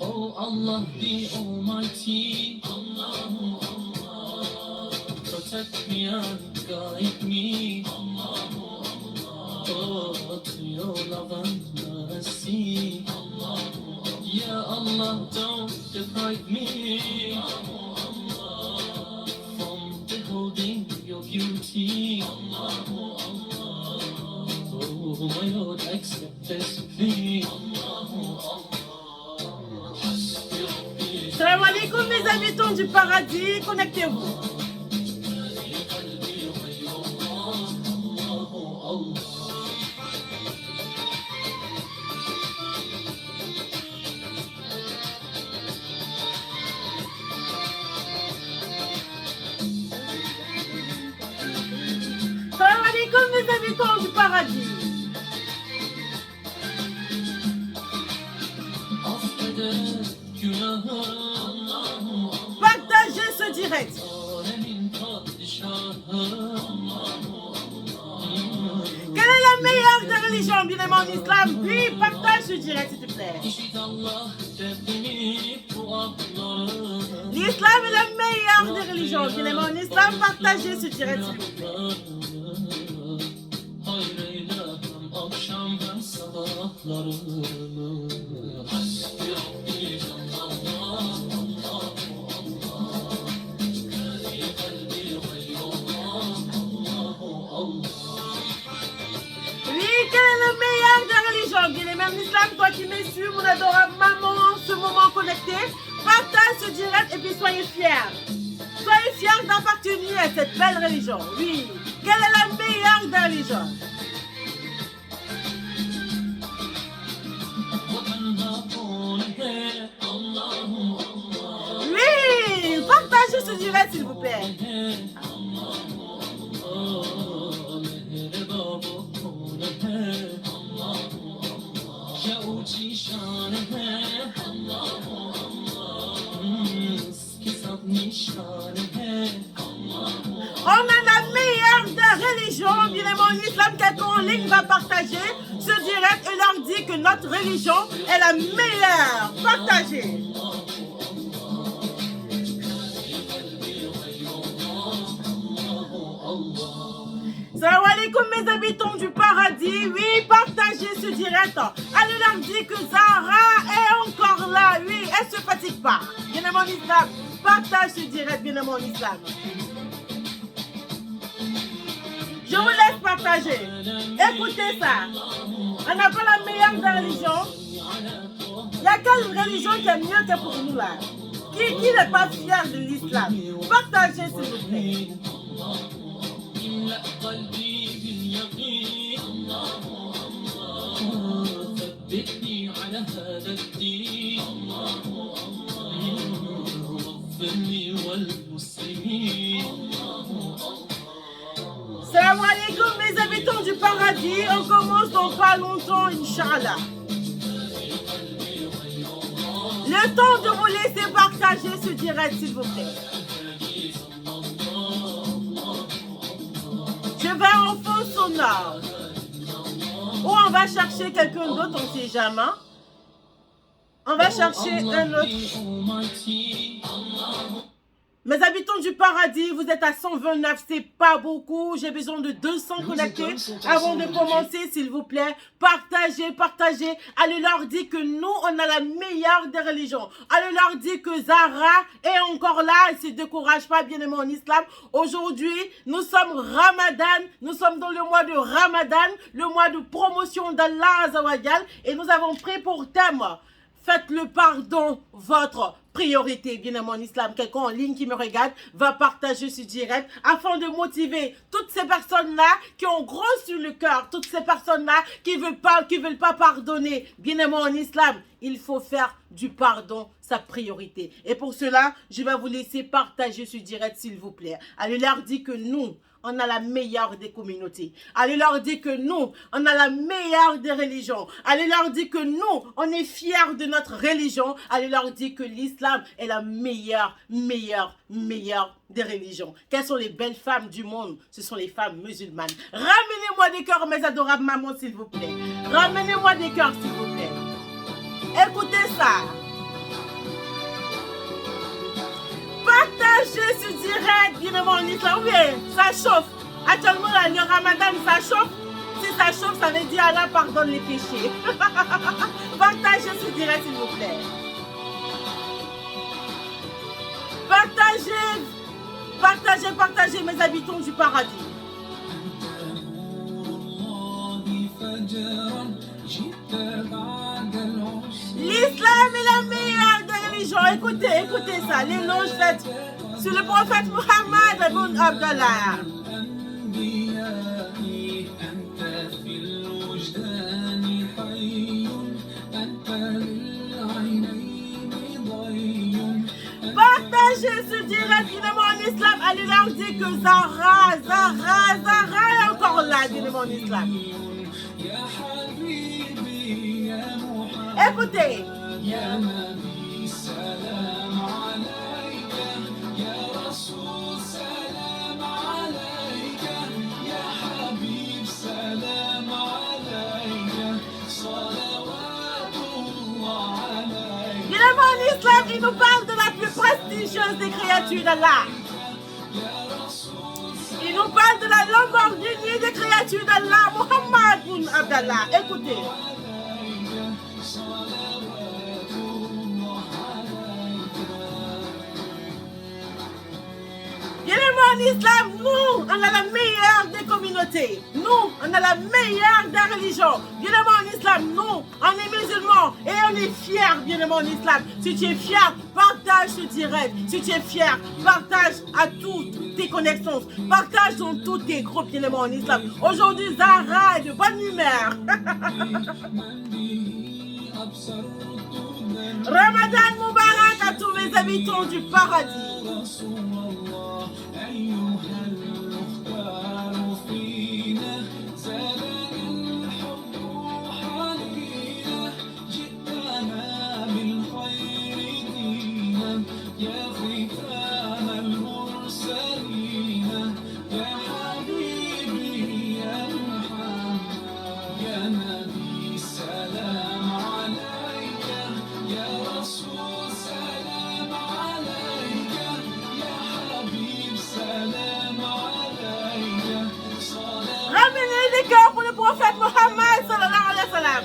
Oh Allah the Almighty, Allahu Allah, protect me and guide me, Allahu Allah, oh, to your love and mercy, Allahu Allah, Ya Allah, don't deprive me, Allahu Allah, from beholding your beauty, Allahu Allah, oh my Lord, accept this plea, Allahu Allah. Salam alaikum mes habitants du paradis, connectez-vous. Salam alaikum mes habitants du paradis. Partagez ce direct. Quelle est la meilleure des religions, bien aimé en islam? Oui, partage ce direct, s'il te plaît. L'islam est la meilleure des religions, bien aimé en islam. Partagez ce direct, s'il vous plaît. Bien-aimé en islam, toi qui me suis, mon adorable maman, en ce moment connecté, partage ce direct et puis soyez fiers. Soyez fiers d'appartenir à cette belle religion. Oui. Quelle est la meilleure des religions? Oui. Partagez ce direct s'il vous plaît. On a la meilleure des religions, bien aimé en islam, quelqu'un en ligne va partager ce direct et leur dit que notre religion est la meilleure. Partagez. Salam alaikum mes habitants du paradis, oui, partagez ce direct. Allez leur dire que Zahra est encore là, oui, elle ne se fatigue pas. Bien aimé en islam, partage ce direct, bien aimé en islam. Je vous laisse partager. Écoutez ça. On n'a pas la meilleure des religions. Il y a quelle religion qui est mieux que pour nous là? Qui n'est pas fier de l'islam? Partagez s'il vous plaît. Salam alaikum mes habitants du paradis, on commence dans pas longtemps Inch'Allah. Le temps de vous laisser partager ce direct s'il vous plaît. Je vais en fond sonore. Ou on va chercher quelqu'un d'autre, on ne sait jamais. On va chercher un autre. Mes habitants du paradis, vous êtes à 129, c'est pas beaucoup. J'ai besoin de 200 connectés avant de commencer, s'il vous plaît. Partagez, partagez. Allez leur dire que nous, on a la meilleure des religions. Allez leur dire que Zahra est encore là. Elle ne se décourage pas, bien aimé en islam. Aujourd'hui, nous sommes Ramadan. Nous sommes dans le mois de Ramadan, le mois de promotion d'Allah Azawajal. Et nous avons pris pour thème, faites le pardon votre priorité, bien aimé en islam. Quelqu'un en ligne qui me regarde va partager ce direct afin de motiver toutes ces personnes-là qui ont gros sur le cœur, toutes ces personnes-là qui veulent pas pardonner. Bien aimé en islam, il faut faire du pardon sa priorité. Et pour cela, je vais vous laisser partager ce direct, s'il vous plaît. Allez leur dire que nous, on a la meilleure des communautés. Allez leur dire que nous, on a la meilleure des religions. Allez leur dire que nous, on est fiers de notre religion. Allez leur dire que l'islam est la meilleure des religions. Quelles sont les belles femmes du monde? Ce sont les femmes musulmanes. Ramenez-moi des cœurs, mes adorables mamans, s'il vous plaît. Ramenez-moi des cœurs, s'il vous plaît. Écoutez ça. Partagez ce direct, bien-aimés en islam. Oui, ça chauffe. Actuellement, là, le ramadan, ça chauffe. Si ça chauffe, ça veut dire Allah pardonne les péchés. Partagez ce direct, s'il vous plaît. Partagez, mes habitants du paradis. L'islam est la meilleure des religions. Écoutez ça. L'éloge fait sur le prophète Muhammad ibn Abdallah. Partagez ce direct, bien-aimés en islam. Allez leur dire que Zahra est encore là, bien-aimés en islam. Écoutez. En islam, il nous parle de la plus prestigieuse des créatures d'Allah. Il nous parle de la Lamborghini des créatures d'Allah, Muhammad ibn Abdallah. Écoutez. Bien-aimés en islam, nous, on a la meilleure des communautés. Nous, on a la meilleure des religions. Bien-aimés en islam, nous, on est musulmans et on est fiers, bien-aimés en islam. Si tu es fier, partage ce direct. Si tu es fier, partage à toutes tes connaissances. Partage dans tous tes groupes, bien-aimés en islam. Aujourd'hui, Zahra est de bonne humeur. Ramadan Moubarak à tous mes habitants du paradis. Pour le prophète Mohammed sallallahu alayhi wa sallam.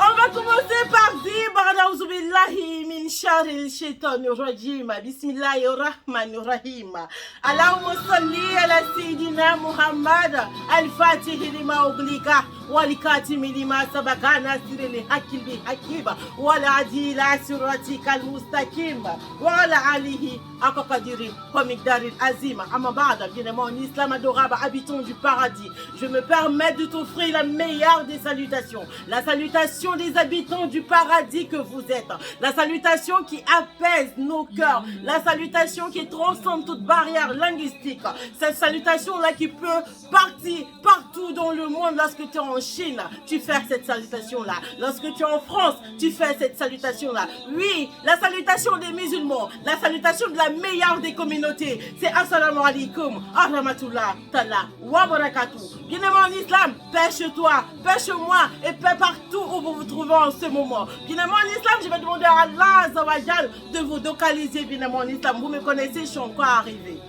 On va commencer par dire A'udhu billahi min sharril shaitanir rajim. Bismillahir rahmanir rahim. Allahumma salli ala sayyidina Muhammad al-Fatih lima ughliqa والكاتم لما سبق ناصر الحق بالحق والعدي إلى صراطك المستقيم وعلى آله حق قدره ومقدار العظيم. Amma ba'da, bien-aimés en islam adorable, habitants du paradis, je me permets de t'offrir la meilleure des salutations, la salutation des habitants du paradis que vous êtes, la salutation qui apaise nos cœurs, la salutation qui transcende toute barrière linguistique, cette salutation-là qui peut partir partout dans le monde. Lorsque tu es en Chine, tu fais cette salutation-là. Lorsque tu es en France, tu fais cette salutation-là. Oui, la salutation des musulmans, la salutation de la meilleure des communautés, c'est Assalamu alaikum, Rahmatullah, Ta'ala, wa barakatuh. Bien-aimés en islam, paix chez toi, paix chez moi et paix partout où vous vous trouvez en ce moment. Bien-aimés en islam, je vais demander à Allah Azawajal de vous localiser, bien-aimés en islam. Vous me connaissez, je suis encore arrivé.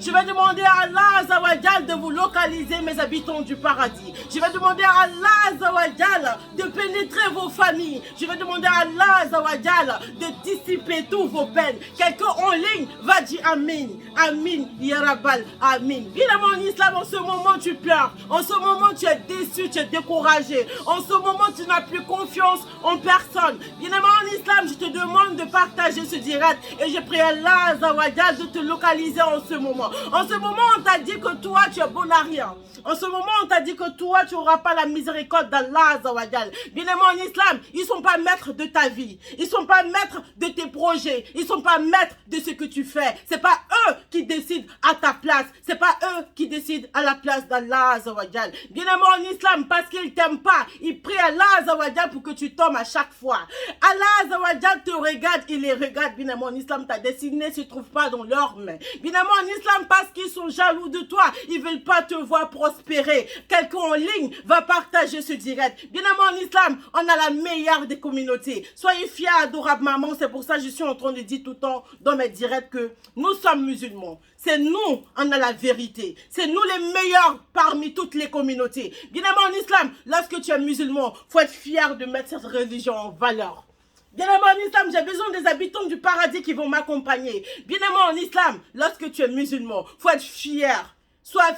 Je vais demander à Allah Azawajal de vous localiser, mes habitants du paradis. Je vais demander à Allah Azawajal de pénétrer vos familles. Je vais demander à Allah Azawajal de dissiper tous vos peines. Quelqu'un en ligne va dire Amin. Amin, Ya Rabbal, Amin. Bien en islam, en ce moment tu pleures. En ce moment tu es déçu, tu es découragé. En ce moment tu n'as plus confiance en personne. Bien en islam, je te demande de partager ce direct. Et je prie Allah Azawajal de te localiser en ce moment. musulman. En ce moment, on t'a dit que toi, tu es bon à rien. En ce moment, on t'a dit que toi, tu n'auras pas la miséricorde d'Allah Azzawajal. Bien aimé en islam, ils ne sont pas maîtres de ta vie. Ils ne sont pas maîtres de tes projets. Ils ne sont pas maîtres de ce que tu fais. Ce n'est pas eux qui décident à ta place. Ce n'est pas eux qui décident à la place d'Allah Azzawajal. Bien aimé en islam, parce qu'ils ne t'aiment pas, ils prient Allah Azzawajal pour que tu tombes à chaque fois. Allah Azzawajal te regarde, il les regarde. Bien aimé en islam, ta destinée ne se trouve pas dans leurs mains. Bien aimé en islam, parce qu'ils sont jaloux de toi, ils ne veulent pas te voir prospérer. Quelqu'un en ligne va partager ce direct. Bien aimé en islam, on a la meilleure des communautés. Soyez fiers, adorable maman. C'est pour ça que je suis en train de dire tout le temps dans mes directs que nous sommes musulmans. C'est nous, on a la vérité. C'est nous les meilleurs parmi toutes les communautés. Bien aimé en islam, lorsque tu es musulman, il faut être fier de mettre cette religion en valeur. Bien aimé en islam, j'ai besoin des habitants du paradis qui vont m'accompagner. Bien aimé en islam, lorsque tu es musulman, il faut être fier. Sois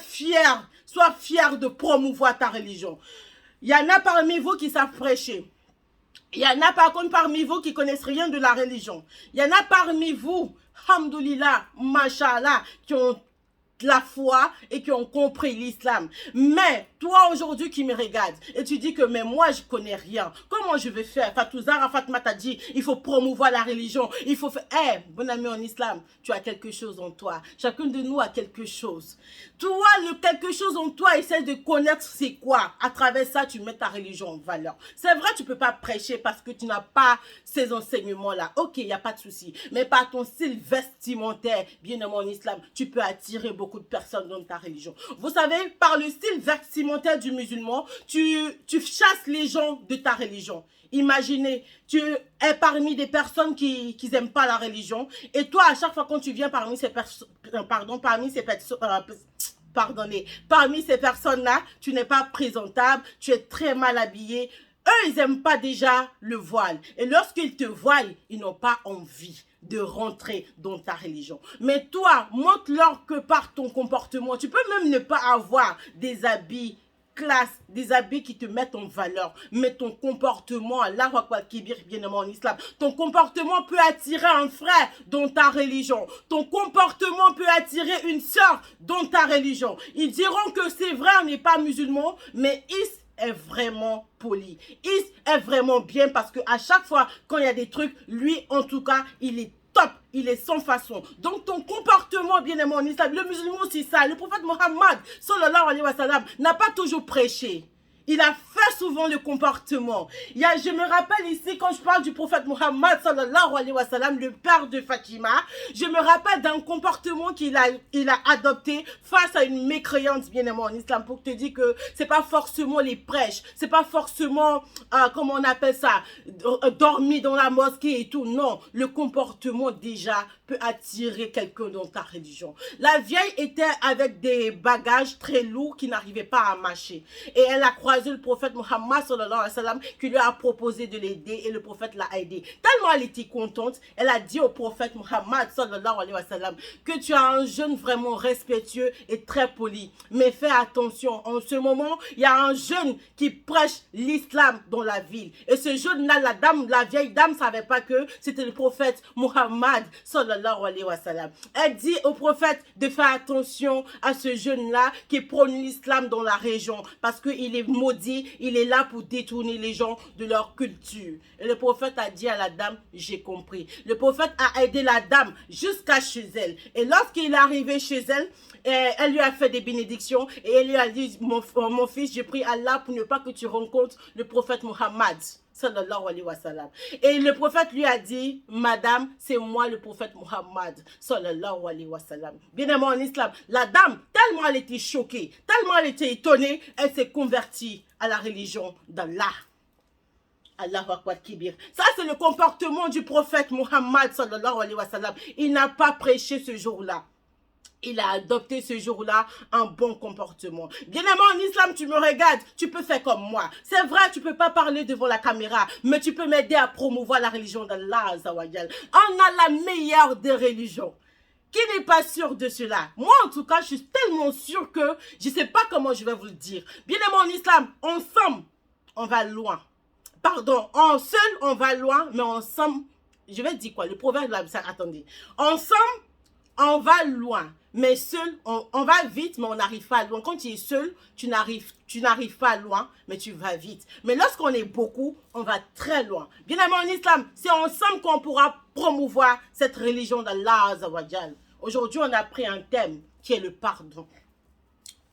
fier de promouvoir ta religion. Il y en a parmi vous qui savent prêcher. Il y en a par contre parmi vous qui connaissent rien de la religion. Il y en a parmi vous, hamdoulillah, mashallah, qui ont la foi et qui ont compris l'islam. Mais toi aujourd'hui qui me regardes et tu dis que mais moi je connais rien, comment je vais faire? Fatouza Rafatma t'a dit il faut promouvoir la religion, il faut faire. Bon ami en islam, tu as quelque chose en toi. Chacun de nous a quelque chose. Toi, le quelque chose en toi, essaie de connaître c'est quoi. À travers ça, tu mets ta religion en valeur. C'est vrai, tu peux pas prêcher parce que tu n'as pas ces enseignements-là. Ok, il n'y a pas de souci. Mais par ton style vestimentaire, bien aimé en islam, tu peux attirer beaucoup de personnes dans ta religion. Vous savez, par le style vestimentaire du musulman, tu chasses les gens de ta religion. Imaginez, tu es parmi des personnes qui n'aiment pas la religion et toi, à chaque fois quand tu viens parmi ces personnes, parmi ces personnes-là, tu n'es pas présentable, tu es très mal habillé. Eux, ils n'aiment pas déjà le voile. Et lorsqu'ils te voient, ils n'ont pas envie de rentrer dans ta religion. Mais toi, montre-leur que par ton comportement, tu peux même ne pas avoir des habits classe, des habits qui te mettent en valeur, mais ton comportement, Allahu Akbar Kibir, bien aimé en islam, ton comportement peut attirer un frère dans ta religion, ton comportement peut attirer une sœur dans ta religion. Ils diront que c'est vrai, on n'est pas musulman, mais est vraiment poli. Is est vraiment bien parce que à chaque fois quand il y a des trucs, lui en tout cas, il est top, il est sans façon. Donc ton comportement, bien aimé en islam, le musulman c'est ça. Le prophète Mohammed sallallahu alayhi wa sallam n'a pas toujours prêché. Il a fait souvent le comportement. Je me rappelle ici, quand je parle du prophète Mohammed sallallahu alayhi wa sallam, le père de Fatima, je me rappelle d'un comportement qu'il a adopté face à une mécréante, bien aimée en islam, pour te dire que c'est pas forcément les prêches, c'est pas forcément, comment on appelle ça, dormir dans la mosquée et tout. Non, le comportement déjà peut attirer quelqu'un dans ta religion. La vieille était avec des bagages très lourds qui n'arrivaient pas à marcher. Et elle a croisé le prophète Mohammed sallallahu alayhi wa sallam qui lui a proposé de l'aider et le prophète l'a aidé. Tellement elle était contente, elle a dit au prophète Mohammed sallallahu alayhi wa sallam que tu as un jeune vraiment respectueux et très poli. Mais fais attention, en ce moment, il y a un jeune qui prêche l'islam dans la ville. Et ce jeune-là, la vieille dame ne savait pas que c'était le prophète Mohammed sallallahu alayhi wa sallam. Elle dit au prophète de faire attention à ce jeune-là qui prône l'islam dans la région parce qu'il est maudit, il est là pour détourner les gens de leur culture. Et le prophète a dit à la dame, j'ai compris. Le prophète a aidé la dame jusqu'à chez elle. Et lorsqu'il est arrivé chez elle, elle lui a fait des bénédictions et elle lui a dit, mon fils, je prie Allah pour ne pas que tu rencontres le prophète Mohammed sallallahu alayhi wa sallam. Et le prophète lui a dit, madame, c'est moi le prophète Mohammed sallallahu alayhi wa sallam. Bien aimé en islam, la dame, tellement elle était choquée, tellement elle était étonnée, elle s'est convertie à la religion d'Allah. Allahu Akbar Kibir. Ça, c'est le comportement du prophète Mohammed sallallahu alayhi wa sallam. Il n'a pas prêché ce jour-là. Il a adopté ce jour-là un bon comportement. Bien aimé en islam, tu me regardes, tu peux faire comme moi. C'est vrai, tu peux pas parler devant la caméra, mais tu peux m'aider à promouvoir la religion d'Allah Azawajal. On a la meilleure des religions. Qui n'est pas sûr de cela? Moi, en tout cas, je suis tellement sûr que je ne sais pas comment je vais vous le dire. Bien aimé en islam, ensemble, on va loin. Pardon, en seul, on va loin, mais ensemble, je vais dire quoi? Le proverbe là, ça, attendez. Ensemble, on va loin, Mais seul, on va vite, mais on n'arrive pas loin. Quand tu es seul, tu n'arrives pas loin, mais tu vas vite. Mais lorsqu'on est beaucoup, on va très loin. Bien aimé en islam, c'est ensemble qu'on pourra promouvoir cette religion d'Allah Azawajal. Aujourd'hui, on a pris un thème qui est le pardon.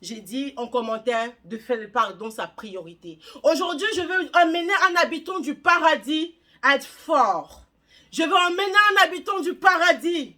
J'ai dit en commentaire de faire le pardon sa priorité. Aujourd'hui, je veux emmener un habitant du paradis à être fort. Je veux emmener un habitant du paradis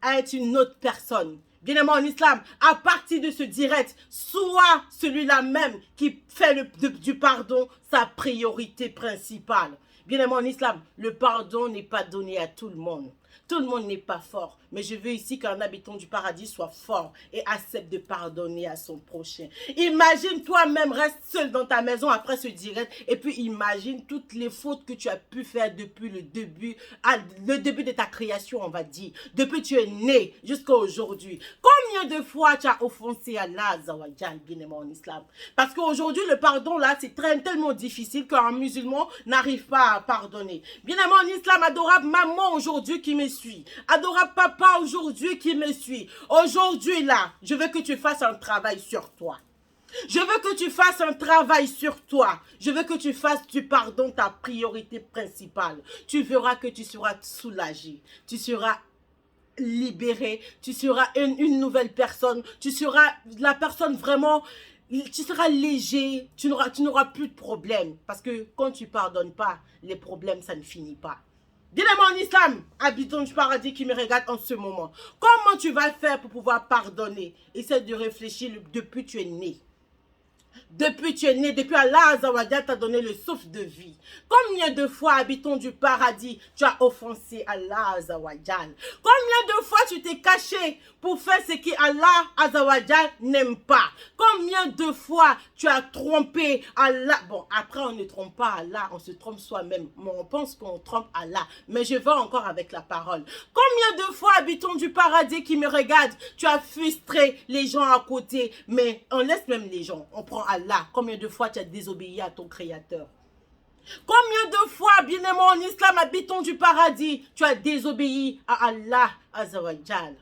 à être une autre personne. Bien aimé en islam, à partir de ce direct, soit celui-là même qui fait du pardon sa priorité principale. Bien aimé en islam, le pardon n'est pas donné à tout le monde. Tout le monde n'est pas fort, mais je veux ici qu'un habitant du paradis soit fort et accepte de pardonner à son prochain. Imagine toi-même, reste seul dans ta maison après ce direct et puis imagine toutes les fautes que tu as pu faire depuis le début de ta création, on va dire. Depuis que tu es né jusqu'à aujourd'hui. Combien de fois tu as offensé Allah Azawajal, bien aimé en islam? Parce qu'aujourd'hui, le pardon là, c'est tellement difficile qu'un musulman n'arrive pas à pardonner. Bien aimé en islam, adorable maman aujourd'hui qui me suit. Adorable papa aujourd'hui qui me suit. Aujourd'hui là, je veux que tu fasses un travail sur toi. Je veux que tu fasses un travail sur toi. Je veux que tu fasses du pardon ta priorité principale. Tu verras que tu seras soulagé. Tu seras libéré. Tu seras une nouvelle personne. Tu seras la personne vraiment... Tu seras léger. Tu n'auras plus de problèmes. Parce que quand tu ne pardonnes pas, les problèmes, ça ne finit pas. Dis-le-moi en islam, habitant du paradis qui me regarde en ce moment. Comment tu vas faire pour pouvoir pardonner? Essaie de réfléchir depuis que tu es né. Depuis que tu es né, depuis Allah Azawajal t'a donné le souffle de vie. Combien de fois, habitant du paradis, tu as offensé Allah Azawajal? Combien de fois tu t'es caché pour faire ce que Allah Azawajal n'aime pas? Combien de fois tu as trompé Allah? Bon, après on ne trompe pas Allah, on se trompe soi-même. Mais on pense qu'on trompe Allah. Mais je vais encore avec la parole. Combien de fois, habitant du paradis qui me regarde, tu as frustré les gens à côté? Mais on laisse même les gens, on prend Allah. Combien de fois tu as désobéi à ton créateur? Combien de fois, bien-aimé en islam, habitant du paradis, tu as désobéi à Allah Azawajal?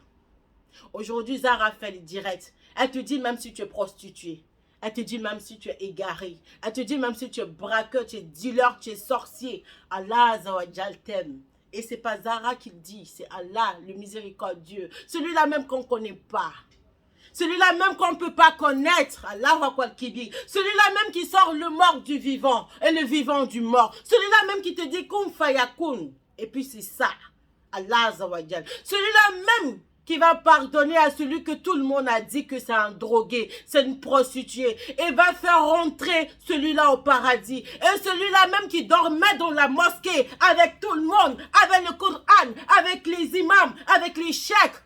Aujourd'hui, Zara fait le direct. Elle te dit même si tu es prostituée. Elle te dit même si tu es égaré. Elle te dit même si tu es braqueur, tu es dealer, tu es sorcier. Allah Azawajal t'aime. Et c'est pas Zara qui le dit, c'est Allah, le miséricordieux. Celui-là même qu'on ne connaît pas. Celui-là même qu'on ne peut pas connaître. Allah Akbar Kibir. Celui-là même qui sort le mort du vivant et le vivant du mort. Celui-là même qui te dit kun fayakun. Et puis c'est ça. Allah Azawajal. Celui-là même qui va pardonner à celui que tout le monde a dit que c'est un drogué, c'est une prostituée. Et va faire rentrer celui-là au paradis. Et celui-là même qui dormait dans la mosquée avec tout le monde, avec le Coran, avec les imams, avec les cheikhs.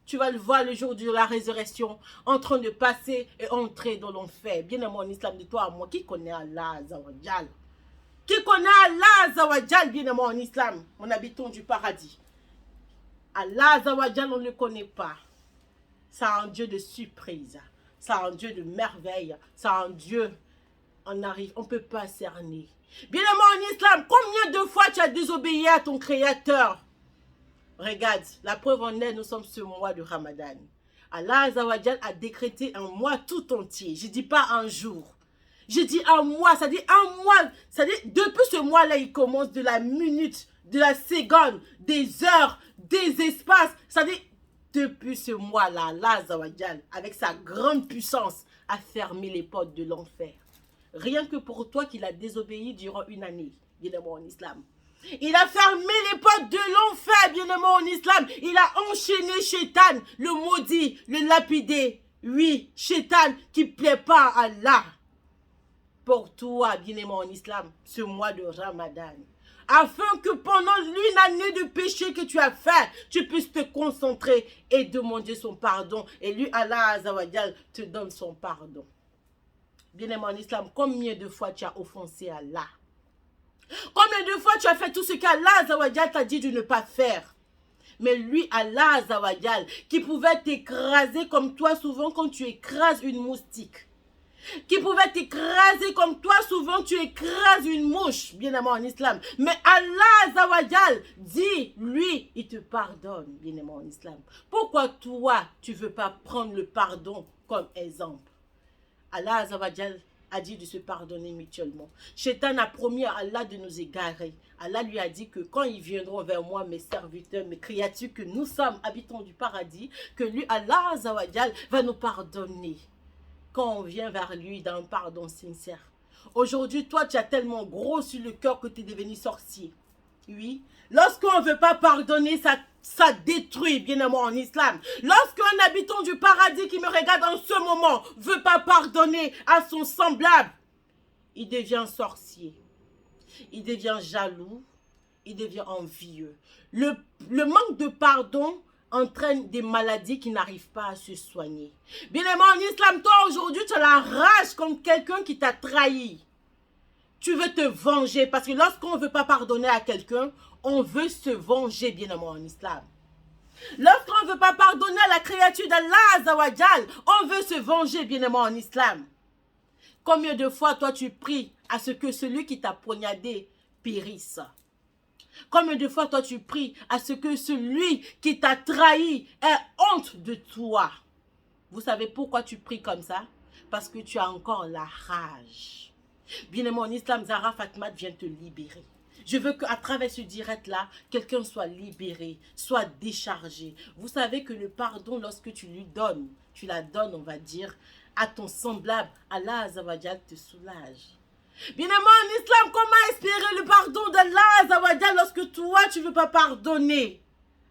Tu vas le voir le jour de la résurrection en train de passer et entrer dans l'enfer. Bien aimé en islam, de toi à moi, qui connaît Allah Azawajal? Qui connaît Allah Azawajal, bien aimé en islam, mon habitant du paradis? Allah Azawajal, on ne le connaît pas. C'est un Dieu de surprise. C'est un Dieu de merveille. C'est un Dieu, on ne peut pas cerner. Bien aimé en islam, combien de fois tu as désobéi à ton créateur? Regarde, la preuve en est, nous sommes ce mois de Ramadan. Allah Azawajal a décrété un mois tout entier. Je ne dis pas un jour. Je dis un mois, ça dit un mois. Ça dit, depuis ce mois-là, il commence de la minute, de la seconde, des heures, des espaces. Ça dit, depuis ce mois-là, Allah Azawajal, avec sa grande puissance, a fermé les portes de l'enfer. Rien que pour toi qu'il a désobéi durant une année, bien aimé en islam. Il a fermé les portes de l'enfer, bien-aimé en islam. Il a enchaîné Shaitan, le maudit, le lapidé. Oui, Shaitan qui ne plaît pas à Allah. Pour toi, bien-aimé en islam, ce mois de Ramadan. Afin que pendant une année de péché que tu as fait, tu puisses te concentrer et demander son pardon. Et lui, Allah Azawajal, te donne son pardon. Bien-aimé en islam, combien de fois tu as offensé Allah? Combien de fois tu as fait tout ce qu'Allah Azawajal t'a dit de ne pas faire? Mais lui, Allah Azawajal, qui pouvait t'écraser comme toi souvent quand tu écrases une moustique. qui pouvait t'écraser comme toi, souvent tu écrases une mouche, bien aimé en islam. Mais Allah Azawajal dit, lui, il te pardonne, bien aimé en islam. Pourquoi toi, tu ne veux pas prendre le pardon comme exemple? Allah Azawajal a dit de se pardonner mutuellement. Shaitan a promis à Allah de nous égarer. Allah lui a dit que quand ils viendront vers moi, mes serviteurs, mes créatures, que nous sommes habitants du paradis, que lui, Allah Azawajal, va nous pardonner. Quand on vient vers lui d'un pardon sincère. Aujourd'hui, toi, tu as tellement gros sur le cœur que tu es devenu sorcier. Oui. Lorsqu'on ne veut pas pardonner, ça détruit, bien aimé en islam. Lorsqu'un habitant du paradis qui me regarde en ce moment ne veut pas pardonner à son semblable, il devient sorcier. Il devient jaloux. Il devient envieux. Le manque de pardon entraîne des maladies qui n'arrivent pas à se soigner. Bien aimé en islam, toi aujourd'hui, tu as la rage contre quelqu'un qui t'a trahi. Tu veux te venger parce que lorsqu'on ne veut pas pardonner à quelqu'un, on veut se venger, bien aimé en islam. Lorsqu'on ne veut pas pardonner à la créature d'Allah Azawajal, on veut se venger, bien aimé en islam. Combien de fois, toi, tu pries à ce que celui qui t'a poignardé périsse? Combien de fois, toi, tu pries à ce que celui qui t'a trahi ait honte de toi? Vous savez pourquoi tu pries comme ça? Parce que tu as encore la rage. Bien aimé en islam, Zahra Fatma vient te libérer. Je veux qu'à travers ce direct-là, quelqu'un soit libéré, soit déchargé. Vous savez que le pardon, lorsque tu lui donnes, tu la donnes, on va dire, à ton semblable, Allah Azawajal te soulage. Bien aimé en islam, comment espérer le pardon d'Allah Azawajal lorsque toi, tu ne veux pas pardonner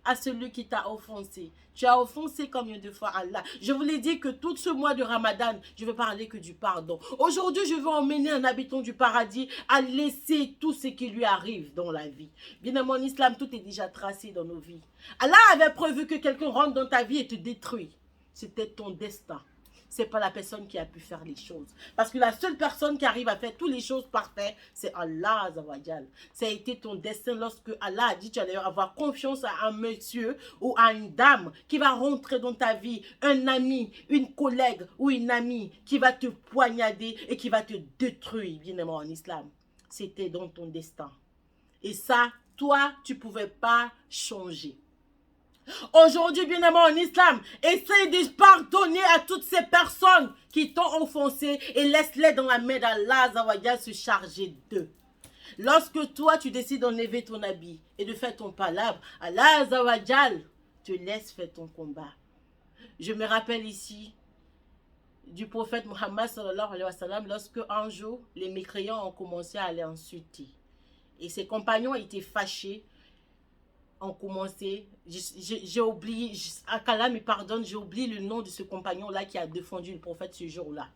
à celui qui t'a offensé? Tu as offensé combien de fois Allah? Je vous l'ai dit que tout ce mois de Ramadan, je veux parler que du pardon. Aujourd'hui, je veux emmener un habitant du paradis à laisser tout ce qui lui arrive dans la vie. Bien aimé en islam, tout est déjà tracé dans nos vies. Allah avait prévu que quelqu'un rentre dans ta vie et te détruit. C'était ton destin. Ce n'est pas la personne qui a pu faire les choses. Parce que la seule personne qui arrive à faire toutes les choses parfaites, c'est Allah Azawajal. Ça a été ton destin lorsque Allah a dit que tu allais avoir confiance à un monsieur ou à une dame qui va rentrer dans ta vie, un ami, une collègue ou une amie qui va te poignarder et qui va te détruire, bien aimé en islam. C'était dans ton destin. Et ça, toi, tu ne pouvais pas changer. Aujourd'hui, bien aimé en islam, essaye de pardonner à toutes ces personnes qui t'ont offensé et laisse-les dans la main d'Allah Azawajal se charger d'eux. Lorsque toi, tu décides d'enlever ton habit et de faire ton palabre, Allah Azawajal te laisse faire ton combat. Je me rappelle ici du prophète Muhammad sallallahu alayhi wa sallam lorsque un jour, les mécréants ont commencé à aller insulter. Et ses compagnons étaient fâchés. Ont commencé, j'ai oublié, qu'Allah me pardonne, j'ai oublié le nom de ce compagnon-là qui a défendu le prophète ce jour-là.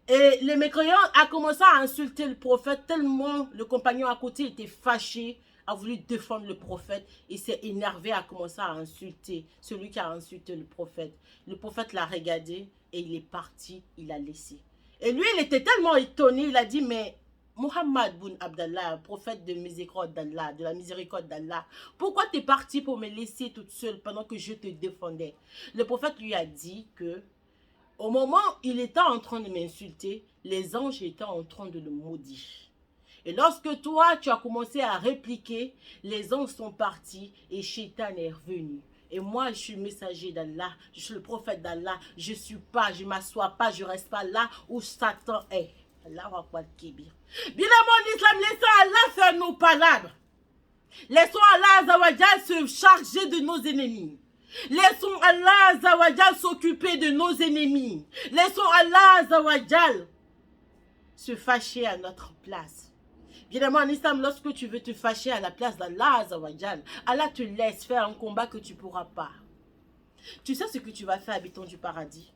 Et les mécréants ont commencé à insulter le prophète tellement le compagnon à côté était fâché, a voulu défendre le prophète et s'est énervé, a commencé à insulter celui qui a insulté le prophète. Le prophète l'a regardé et il est parti, il l'a laissé. Et lui, il était tellement étonné, il a dit, mais Muhammad bin Abdallah, prophète de miséricorde d'Allah, de la miséricorde d'Allah, pourquoi tu es parti pour me laisser toute seule pendant que je te défendais? Le prophète lui a dit que au moment où il était en train de m'insulter, les anges étaient en train de le maudire. Et lorsque toi, tu as commencé à répliquer, les anges sont partis et Shaitan est revenu. Et moi, je suis le messager d'Allah, je suis le prophète d'Allah, je ne m'assois pas, je ne reste pas là où Satan est. Allah va pas le kébir. Bien mon islam, laissons Allah faire nos palabres. Laissons Allah Azawajal se charger de nos ennemis. Laissons Allah Azawajal s'occuper de nos ennemis. Laissons Allah Azawajal se fâcher à notre place. Bien en islam, lorsque tu veux te fâcher à la place d'Allah Azawajal, Allah te laisse faire un combat que tu ne pourras pas. Tu sais ce que tu vas faire, habitant du paradis?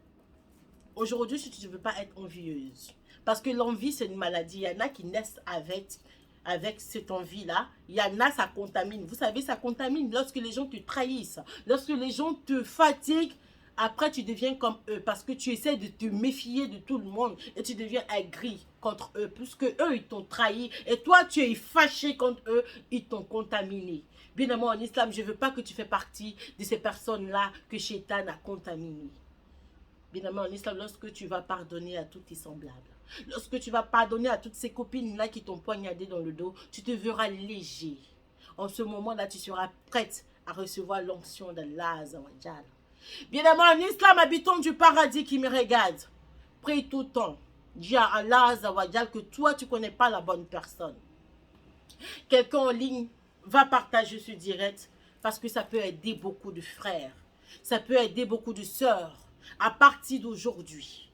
Aujourd'hui, si tu ne veux pas être envieuse, parce que l'envie, c'est une maladie. Il y en a qui naissent avec cette envie-là. Il y en a, ça contamine. Vous savez, ça contamine lorsque les gens te trahissent. Lorsque les gens te fatiguent, après, tu deviens comme eux. Parce que tu essaies de te méfier de tout le monde. Et tu deviens aigri contre eux. Puisque eux, ils t'ont trahi. Et toi, tu es fâché contre eux. Ils t'ont contaminé. Bien évidemment, en islam, je ne veux pas que tu fais partie de ces personnes-là que Shaitan a contaminées. Bien aimé en islam, lorsque tu vas pardonner à tous tes semblables, lorsque tu vas pardonner à toutes ces copines-là qui t'ont poignardé dans le dos, tu te verras léger. En ce moment-là, tu seras prête à recevoir l'onction d'Allah Azawajal. Bien aimé en islam, habitant du paradis qui me regarde, prie tout le temps. Dis à Allah Azawajal que toi, tu ne connais pas la bonne personne. Quelqu'un en ligne va partager ce direct parce que ça peut aider beaucoup de frères. Ça peut aider beaucoup de sœurs. À partir d'aujourd'hui,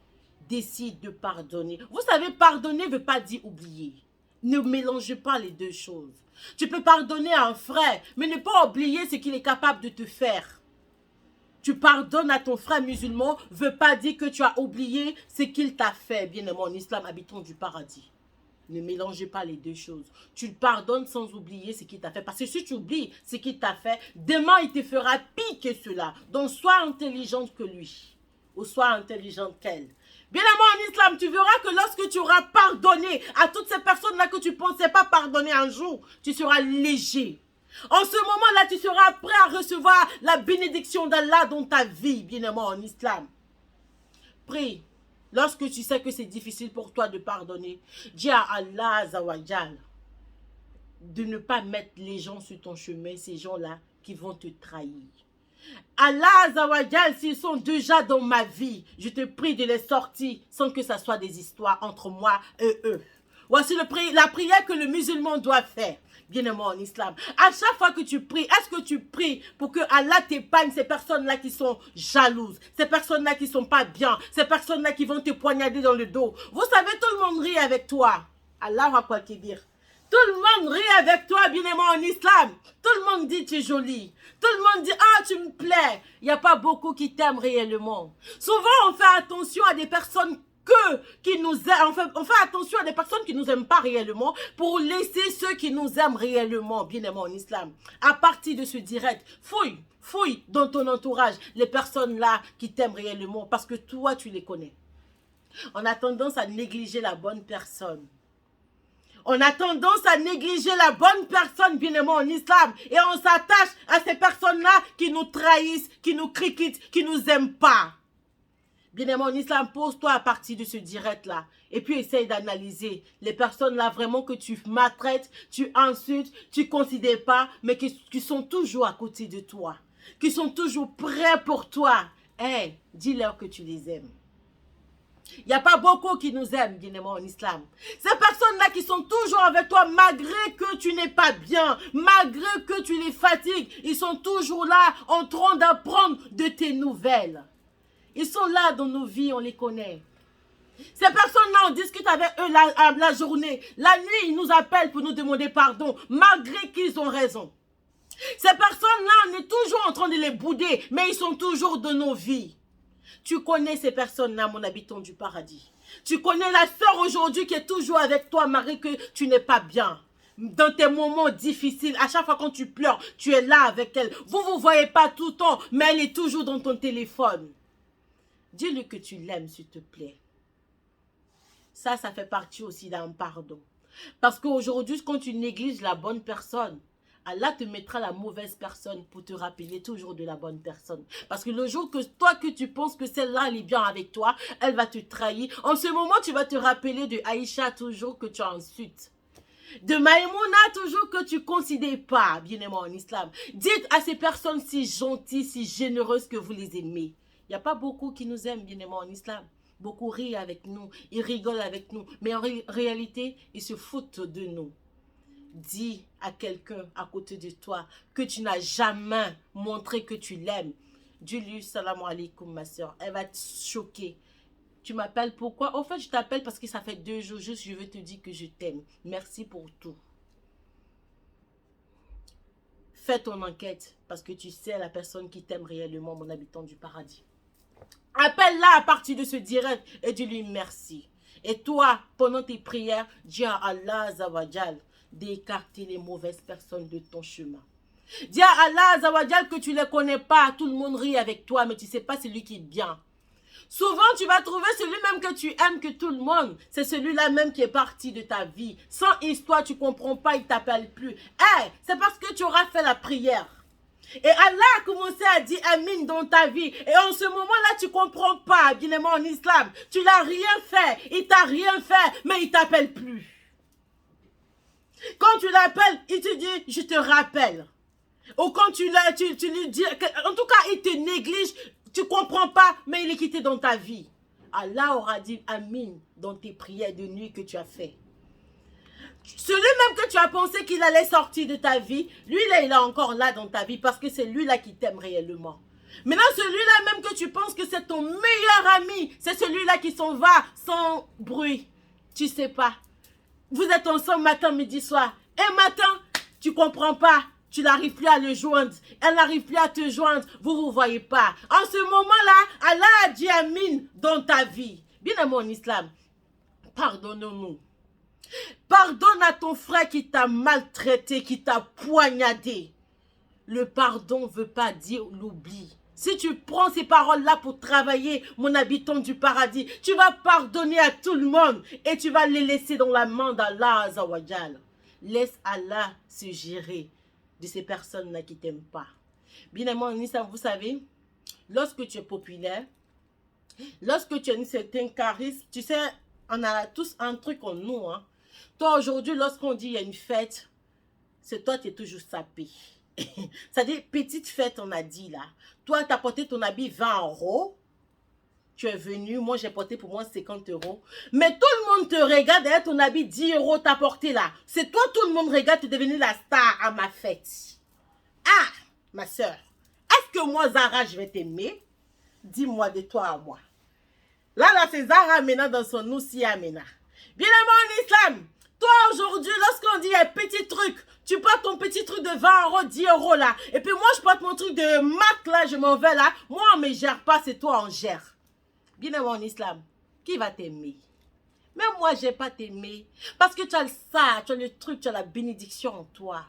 décide de pardonner. Vous savez, pardonner ne veut pas dire oublier. Ne mélangez pas les deux choses. Tu peux pardonner à un frère, mais ne pas oublier ce qu'il est capable de te faire. Tu pardonnes à ton frère musulman, ne veut pas dire que tu as oublié ce qu'il t'a fait. Bien-aimé en islam, habitant du paradis. Ne mélangez pas les deux choses. Tu le pardonnes sans oublier ce qu'il t'a fait. Parce que si tu oublies ce qu'il t'a fait, demain il te fera pire que cela. Donc sois intelligente que lui. Ou sois intelligente qu'elle. Bien aimé en islam, tu verras que lorsque tu auras pardonné à toutes ces personnes-là que tu ne pensais pas pardonner un jour, tu seras léger. En ce moment-là, tu seras prêt à recevoir la bénédiction d'Allah dans ta vie, bien aimé en islam. Prie. Lorsque tu sais que c'est difficile pour toi de pardonner, dis à Allah Azawajal de ne pas mettre les gens sur ton chemin, ces gens-là qui vont te trahir. Allah Azawajal, s'ils sont déjà dans ma vie, je te prie de les sortir sans que ça soit des histoires entre moi et eux. Voici la prière que le musulman doit faire. Bien-aimé en islam. À chaque fois que tu pries, est-ce que tu pries pour que Allah t'épargne ces personnes-là qui sont jalouses, ces personnes-là qui ne sont pas bien, ces personnes-là qui vont te poignarder dans le dos? Vous savez, tout le monde rit avec toi. Allah va quoi qu'il dire. Tout le monde rit avec toi, bien-aimé en islam. Tout le monde dit tu es jolie. Tout le monde dit ah tu me plais. Il n'y a pas beaucoup qui t'aiment réellement. Souvent on fait attention à des personnes qui nous aiment, on fait attention à des personnes qui ne nous aiment pas réellement pour laisser ceux qui nous aiment réellement, bien aimés en islam. À partir de ce direct, fouille dans ton entourage les personnes là qui t'aiment réellement parce que toi tu les connais. On a tendance à négliger la bonne personne. On a tendance à négliger la bonne personne, bien aimé en islam. Et on s'attache à ces personnes-là qui nous trahissent, qui nous critiquent, qui ne nous aiment pas. Bien-aimé en islam, pose-toi à partir de ce direct-là. Et puis, essaye d'analyser les personnes-là vraiment que tu maltraites, tu insultes, tu ne considères pas, mais qui sont toujours à côté de toi. Qui sont toujours prêts pour toi. Hey, dis-leur que tu les aimes. Il n'y a pas beaucoup qui nous aiment, bien-aimé en islam. Ces personnes-là qui sont toujours avec toi, malgré que tu n'es pas bien, malgré que tu les fatigues, ils sont toujours là en train d'apprendre de tes nouvelles. Ils sont là dans nos vies, on les connaît. Ces personnes-là, on discute avec eux la journée. La nuit, ils nous appellent pour nous demander pardon, malgré qu'ils ont raison. Ces personnes-là, on est toujours en train de les bouder, mais ils sont toujours dans nos vies. Tu connais ces personnes-là, mon habitant du paradis. Tu connais la sœur aujourd'hui qui est toujours avec toi, malgré que tu n'es pas bien. Dans tes moments difficiles, à chaque fois quand tu pleures, tu es là avec elle. Vous ne vous voyez pas tout le temps, mais elle est toujours dans ton téléphone. Dis-lui que tu l'aimes, s'il te plaît. Ça fait partie aussi d'un pardon. Parce qu'aujourd'hui, quand tu négliges la bonne personne, Allah te mettra la mauvaise personne pour te rappeler toujours de la bonne personne. Parce que le jour que toi, que tu penses que celle-là, elle est bien avec toi, elle va te trahir. En ce moment, tu vas te rappeler de Aïcha toujours que tu insultes. De Maïmouna toujours que tu ne considères pas, bien aimé en islam. Dites à ces personnes si gentilles, si généreuses que vous les aimez. Il n'y a pas beaucoup qui nous aiment, bien aimés en islam. Beaucoup rient avec nous, ils rigolent avec nous. Mais en réalité, ils se foutent de nous. Dis à quelqu'un à côté de toi que tu n'as jamais montré que tu l'aimes. Dis-lui, salam alaikum ma soeur. Elle va te choquer. Tu m'appelles pourquoi? Au fait, je t'appelle parce que ça fait 2 jours juste, je veux te dire que je t'aime. Merci pour tout. Fais ton enquête parce que tu sais la personne qui t'aime réellement, mon habitant du paradis. Appelle-la à partir de ce direct et dis-lui merci. Et toi, pendant tes prières, dis à Allah Azawajal d'écarter les mauvaises personnes de ton chemin. Dis à Allah Azawajal que tu ne les connais pas, tout le monde rit avec toi, mais tu ne sais pas celui qui est bien. Souvent, tu vas trouver celui-même que tu aimes que tout le monde. C'est celui-là même qui est parti de ta vie. Sans histoire, tu ne comprends pas, il ne t'appelle plus. Hey, c'est parce que tu auras fait la prière. Et Allah a commencé à dire Amin dans ta vie. Et en ce moment-là, tu ne comprends pas, bien aimé en islam. Tu n'as rien fait. Il t'a rien fait, mais il ne t'appelle plus. Quand tu l'appelles, il te dit, je te rappelle. Ou quand tu lui dis, en tout cas, il te néglige, tu ne comprends pas, mais il est quitté dans ta vie. Allah aura dit Amin dans tes prières de nuit que tu as fait. Celui même que tu as pensé qu'il allait sortir de ta vie, lui là, il est encore là dans ta vie parce que c'est lui là qui t'aime réellement. Maintenant, celui-là même que tu penses que c'est ton meilleur ami, c'est celui-là qui s'en va sans bruit. Tu sais pas. Vous êtes ensemble matin, midi, soir. Et matin, tu comprends pas. Tu n'arrives plus à le joindre. Elle n'arrive plus à te joindre. Vous ne vous voyez pas. En ce moment-là, Allah a dit Amin dans ta vie. Bien aimé en islam, pardonne-nous. Pardonne à ton frère qui t'a maltraité, qui t'a poignardé. Le pardon ne veut pas dire l'oubli. Si tu prends ces paroles-là pour travailler, mon habitant du paradis, tu vas pardonner à tout le monde et tu vas les laisser dans la main d'Allah Azawajal. Laisse Allah se gérer de ces personnes-là qui ne t'aiment pas. Bien aimé, vous savez, lorsque tu es populaire, lorsque tu as un certain charisme, tu sais, on a tous un truc en nous. Hein. Toi, aujourd'hui, lorsqu'on dit il y a une fête, c'est toi, tu es toujours sapé. C'est-à-dire, petite fête, on a dit là. Toi, tu as porté ton habit 20 €. Tu es venu, moi j'ai porté pour moi 50 €. Mais tout le monde te regarde derrière ton habit 10 € t'as porté là. C'est toi, tout le monde regarde, tu es devenu la star à ma fête. Ah, ma soeur, est-ce que moi, Zara, je vais t'aimer? Dis-moi de toi à moi. Là, c'est Zara maintenant dans son Noussia maintenant. Bien aimé en islam, toi aujourd'hui, lorsqu'on dit un petit truc, tu portes ton petit truc de 20 €, 10 € là. Et puis moi, je porte mon truc de marque là, je m'en vais là. Moi, on ne me gère pas, c'est toi, on gère. Bien aimé en islam, qui va t'aimer? Même moi, je ne vais pas t'aimer. Parce que tu as ça, tu as le truc, tu as la bénédiction en toi.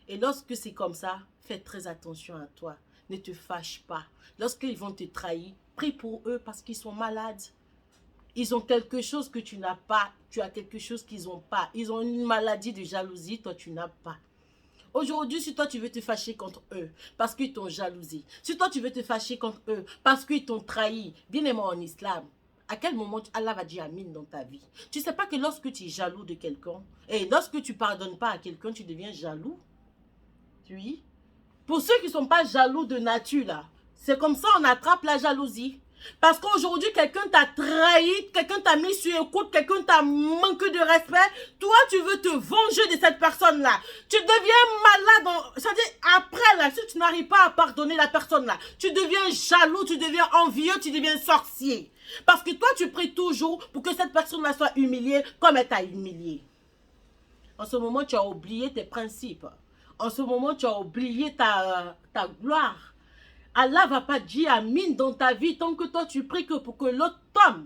Et lorsque c'est comme ça, fais très attention à toi. Ne te fâche pas. Lorsqu'ils vont te trahir, prie pour eux parce qu'ils sont malades. Ils ont quelque chose que tu n'as pas. Tu as quelque chose qu'ils n'ont pas. Ils ont une maladie de jalousie, toi tu n'as pas. Aujourd'hui, si toi tu veux te fâcher contre eux parce qu'ils t'ont jalousé, si toi tu veux te fâcher contre eux parce qu'ils t'ont trahi, bien aimé en islam, à quel moment Allah va dire Amin dans ta vie? Tu ne sais pas que lorsque tu es jaloux de quelqu'un, et lorsque tu ne pardonnes pas à quelqu'un, tu deviens jaloux? Oui. Pour ceux qui ne sont pas jaloux de nature, là, c'est comme ça on attrape la jalousie. Parce qu'aujourd'hui, quelqu'un t'a trahi, quelqu'un t'a mis sur écoute, quelqu'un t'a manqué de respect. Toi, tu veux te venger de cette personne-là. Tu deviens malade. C'est-à-dire, après, là, si tu n'arrives pas à pardonner la personne-là, tu deviens jaloux, tu deviens envieux, tu deviens sorcier. Parce que toi, tu pries toujours pour que cette personne-là soit humiliée comme elle t'a humilié. En ce moment, tu as oublié tes principes. En ce moment, tu as oublié ta gloire. Allah ne va pas dire Amin dans ta vie tant que toi tu pries que pour que l'autre tombe.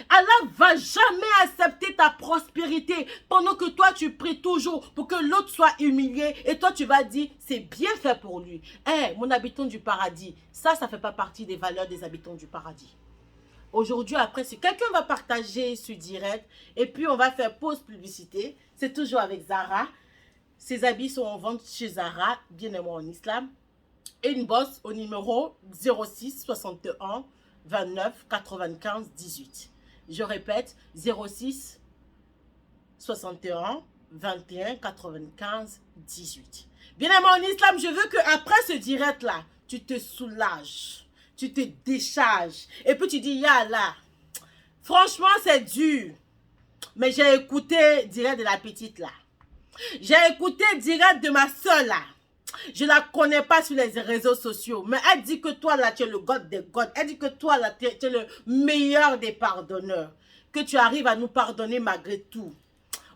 Allah ne va jamais accepter ta prospérité pendant que toi tu pries toujours pour que l'autre soit humilié et toi tu vas dire c'est bien fait pour lui. Eh, mon habitant du paradis, ça ne fait pas partie des valeurs des habitants du paradis. Aujourd'hui, après, si quelqu'un va partager ce direct et puis on va faire pause publicité, c'est toujours avec Zara. Ses habits sont en vente chez Zara, bien aimé en islam. Inbox au numéro 06 61 29 95 18. Je répète, 06 61 21 95 18. Bien aimé en islam, je veux qu'après ce direct-là, tu te soulages, tu te décharges. Et puis tu dis, ya Allah, franchement c'est dur. Mais j'ai écouté direct de la petite là. J'ai écouté direct de ma soeur là. Je ne la connais pas sur les réseaux sociaux, mais elle dit que toi là, tu es le God des gods. Elle dit que toi là, tu es le meilleur des pardonneurs. Que tu arrives à nous pardonner malgré tout.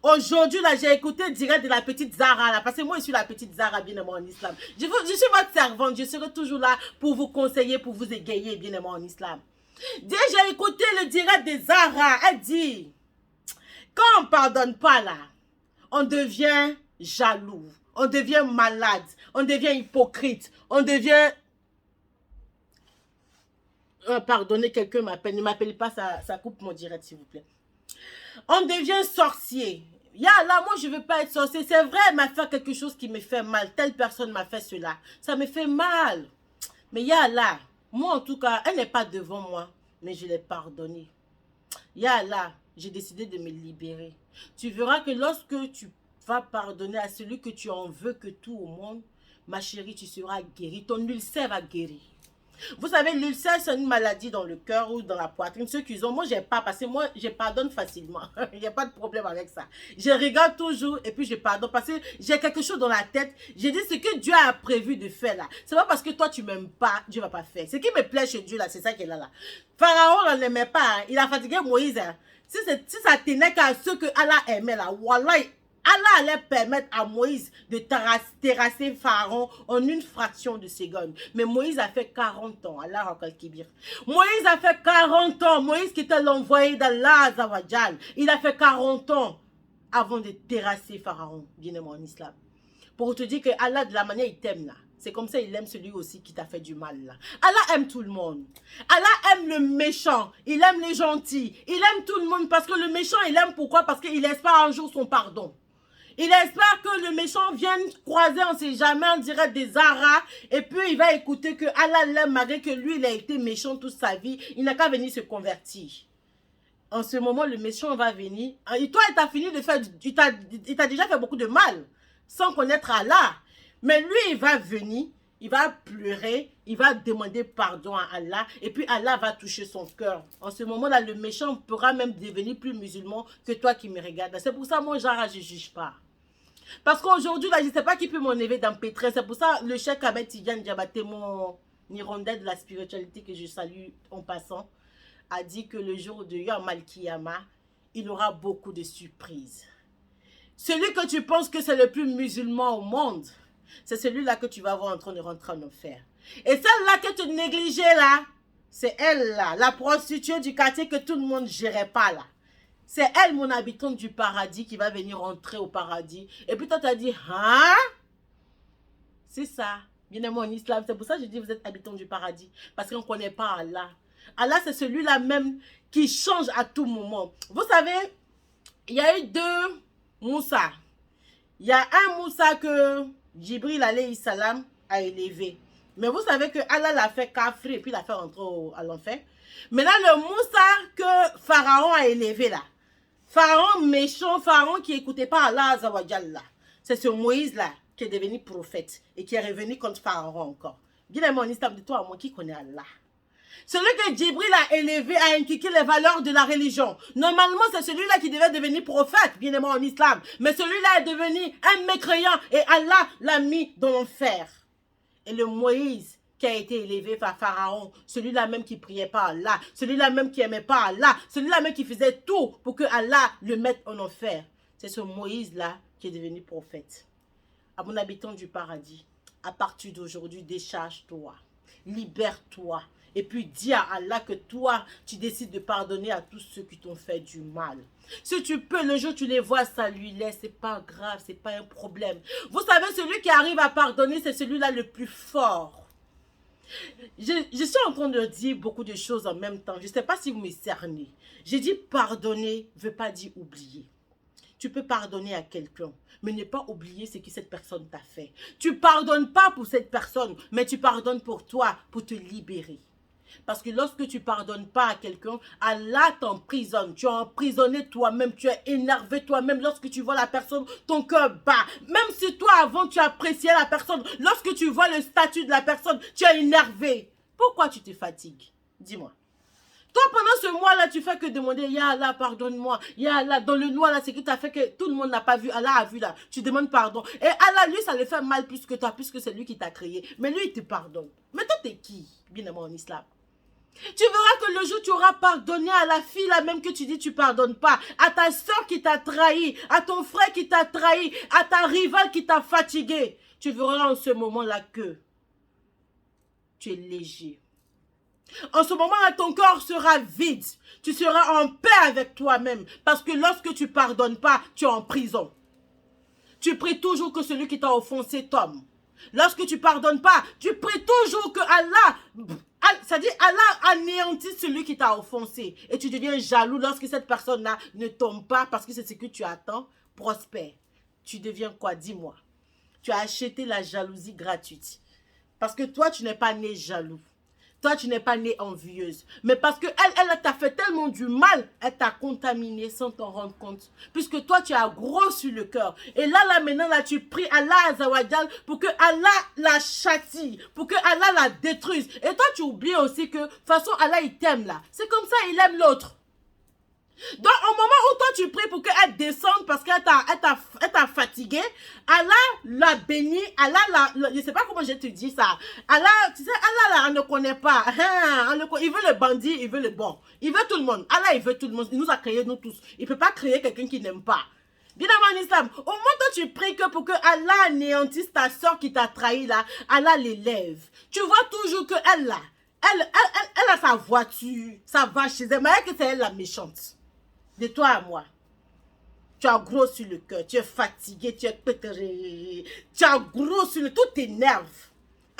Aujourd'hui là, j'ai écouté direct de la petite Zara là, parce que moi je suis la petite Zara bien aimée en islam. Je suis votre servante, je serai toujours là pour vous conseiller, pour vous égayer bien aimée en islam. J'ai écouté le direct de Zara, elle dit, quand on ne pardonne pas là, on devient jaloux. On devient malade, on devient hypocrite, on devient... pardonnez, quelqu'un m'appelle, ne m'appelle pas, ça coupe mon direct s'il vous plaît. On devient sorcier. Ya Allah, moi je veux pas être sorcier. C'est vrai, elle m'a fait quelque chose qui me fait mal. Telle personne m'a fait cela. Ça me fait mal. Mais ya Allah, moi en tout cas, elle n'est pas devant moi. Mais je l'ai pardonnée. Ya Allah, j'ai décidé de me libérer. Tu verras que lorsque tu vas pardonner à celui que tu en veux que tout au monde, ma chérie, tu seras guérie. Ton ulcère va guérir. Vous savez, l'ulcère, c'est une maladie dans le cœur ou dans la poitrine. Ceux qui ont, moi, j'ai pas, parce que moi, je pardonne facilement. Il n'y a pas de problème avec ça. Je regarde toujours et puis je pardonne parce que j'ai quelque chose dans la tête. J'ai dit, ce que Dieu a prévu de faire là, c'est pas parce que toi, tu m'aimes pas, Dieu va pas faire. Ce qui me plaît chez Dieu là, c'est ça qu'il a là. Pharaon, on ne l'aimait pas. Hein. Il a fatigué Moïse. Hein. Si ça tenait qu'à ceux que Allah aimait là, wallah, Allah allait permettre à Moïse de terrasser Pharaon en une fraction de seconde. Mais Moïse a fait 40 ans. Allah Rakal Kibir. Moïse a fait 40 ans. Moïse qui était l'envoyé d'Allah Azawajal. Il a fait 40 ans avant de terrasser Pharaon. Bien-aimé en islam. Pour te dire que Allah, de la manière il t'aime là. C'est comme ça il aime celui aussi qui t'a fait du mal là. Allah aime tout le monde. Allah aime le méchant. Il aime les gentils. Il aime tout le monde parce que le méchant il aime pourquoi? Parce qu'il espère un jour son pardon. Il espère que le méchant vienne croiser, on ne sait jamais, on dirait des aras. Et puis il va écouter que Allah l'aime malgré que lui, il a été méchant toute sa vie. Il n'a qu'à venir se convertir. En ce moment, le méchant va venir. Et toi, il t'a fini de faire, il t'a déjà fait beaucoup de mal sans connaître Allah. Mais lui, il va venir, il va pleurer, il va demander pardon à Allah. Et puis Allah va toucher son cœur. En ce moment-là, le méchant pourra même devenir plus musulman que toi qui me regardes. C'est pour ça, moi, genre, je ne juge pas. Parce qu'aujourd'hui, là, je ne sais pas qui peut m'enlever dans Pétré. C'est pour ça le cheikh Ahmed Tidiane Diabaté, mon hirondelle de la spiritualité que je salue en passant, a dit que le jour de Yom Al-Kiyama, il aura beaucoup de surprises. Celui que tu penses que c'est le plus musulman au monde, c'est celui-là que tu vas voir en train de rentrer en enfer. Et celle-là que tu négligeais là, c'est elle là, la prostituée du quartier que tout le monde ne gérait pas là. C'est elle, mon habitante du paradis, qui va venir rentrer au paradis. Et puis toi, tu as dit, hein? C'est ça. Bien-aimé en islam. C'est pour ça que je dis, vous êtes habitant du paradis. Parce qu'on ne connaît pas Allah. Allah, c'est celui-là même qui change à tout moment. Vous savez, il y a eu deux Moussa. Il y a un Moussa que Jibril alayhi salam a élevé. Mais vous savez que Allah l'a fait kafri et puis l'a fait rentrer à l'enfer. Mais là, le Moussa que Pharaon a élevé là, Pharaon méchant, Pharaon qui n'écoutait pas Allah Azawajal là. C'est ce Moïse-là qui est devenu prophète et qui est revenu contre Pharaon encore. Dis-moi en islam de toi à moi qui connaît Allah. Celui que Djibril a élevé, a inculqué les valeurs de la religion. Normalement, c'est celui-là qui devait devenir prophète, bien aimé en islam. Mais celui-là est devenu un mécréant et Allah l'a mis dans l'enfer. Et le Moïse qui a été élevé par Pharaon, celui-là même qui priait pas Allah, celui-là même qui aimait pas Allah, celui-là même qui faisait tout pour que Allah le mette en enfer. C'est ce Moïse-là qui est devenu prophète. À mon habitant du paradis, à partir d'aujourd'hui, décharge-toi, libère-toi. Et puis dis à Allah que toi, tu décides de pardonner à tous ceux qui t'ont fait du mal. Si tu peux, le jour où tu les vois, ça lui laisse, c'est pas grave, c'est pas un problème. Vous savez, celui qui arrive à pardonner, c'est celui-là le plus fort. Je suis en train de dire beaucoup de choses en même temps. Je ne sais pas si vous me cernez. J'ai dit pardonner ne veut pas dire oublier. Tu peux pardonner à quelqu'un, mais ne pas oublier ce que cette personne t'a fait. Tu ne pardonnes pas pour cette personne, mais tu pardonnes pour toi, pour te libérer. Parce que lorsque tu ne pardonnes pas à quelqu'un, Allah t'emprisonne. Tu es emprisonné toi-même, tu es énervé toi-même. Lorsque tu vois la personne, ton cœur bat. Même si toi, avant, tu appréciais la personne, lorsque tu vois le statut de la personne, tu es énervé. Pourquoi tu te fatigues? Dis-moi. Toi, pendant ce mois-là, tu fais que demander, Ya Allah, pardonne-moi. Ya Allah, dans le noir, là, c'est que tu as fait que tout le monde n'a pas vu. Allah a vu, là. Tu demandes pardon. Et Allah, lui, ça le fait mal plus que toi, puisque c'est lui qui t'a créé. Mais lui, il te pardonne. Mais toi, t'es qui, bien aimé en islam? Tu verras que le jour où tu auras pardonné à la fille là même que tu dis tu pardonnes pas, à ta soeur qui t'a trahi, à ton frère qui t'a trahi, à ta rivale qui t'a fatigué, tu verras en ce moment-là que tu es léger. En ce moment-là, ton corps sera vide. Tu seras en paix avec toi-même. Parce que lorsque tu pardonnes pas, tu es en prison. Tu pries toujours que celui qui t'a offensé tombe. Lorsque tu pardonnes pas, tu pries toujours que Allah... C'est-à-dire, Allah anéantit celui qui t'a offensé. Et tu deviens jaloux lorsque cette personne-là ne tombe pas parce que c'est ce que tu attends prospères. Tu deviens quoi? Dis-moi. Tu as acheté la jalousie gratuite. Parce que toi, tu n'es pas né jaloux. Toi, tu n'es pas née envieuse. Mais parce qu'elle, elle t'a fait tellement du mal, elle t'a contaminé sans t'en rendre compte. Puisque toi, tu as gros sur le cœur. Et là, maintenant, là, tu pries Allah Azawadjal pour que Allah la châtie, pour que Allah la détruise. Et toi, tu oublies aussi que, de toute façon, Allah, il t'aime là. C'est comme ça, il aime l'autre. Donc, au moment où toi, tu pries pour qu'elle descende parce qu'elle t'a fatigué, Allah l'a béni, Allah je ne sais pas comment je te dis ça. Allah, tu sais, Allah, là, on ne connaît pas. Il veut le bandit, il veut le bon. Il veut tout le monde. Allah, il veut tout le monde. Il nous a créés, nous tous. Il ne peut pas créer quelqu'un qui n'aime pas. Bien avant l'islam, au moment où tu pries que pour que Allah anéantisse ta soeur qui t'a trahi, là, Allah l'élève. Tu vois toujours que elle, là, elle a sa voiture, ça va chez elle, mais elle, que c'est elle la méchante. De toi à moi, tu as gros sur le cœur, tu es fatigué, tu es pétré, tu as gros sur le... Tout t'énerve.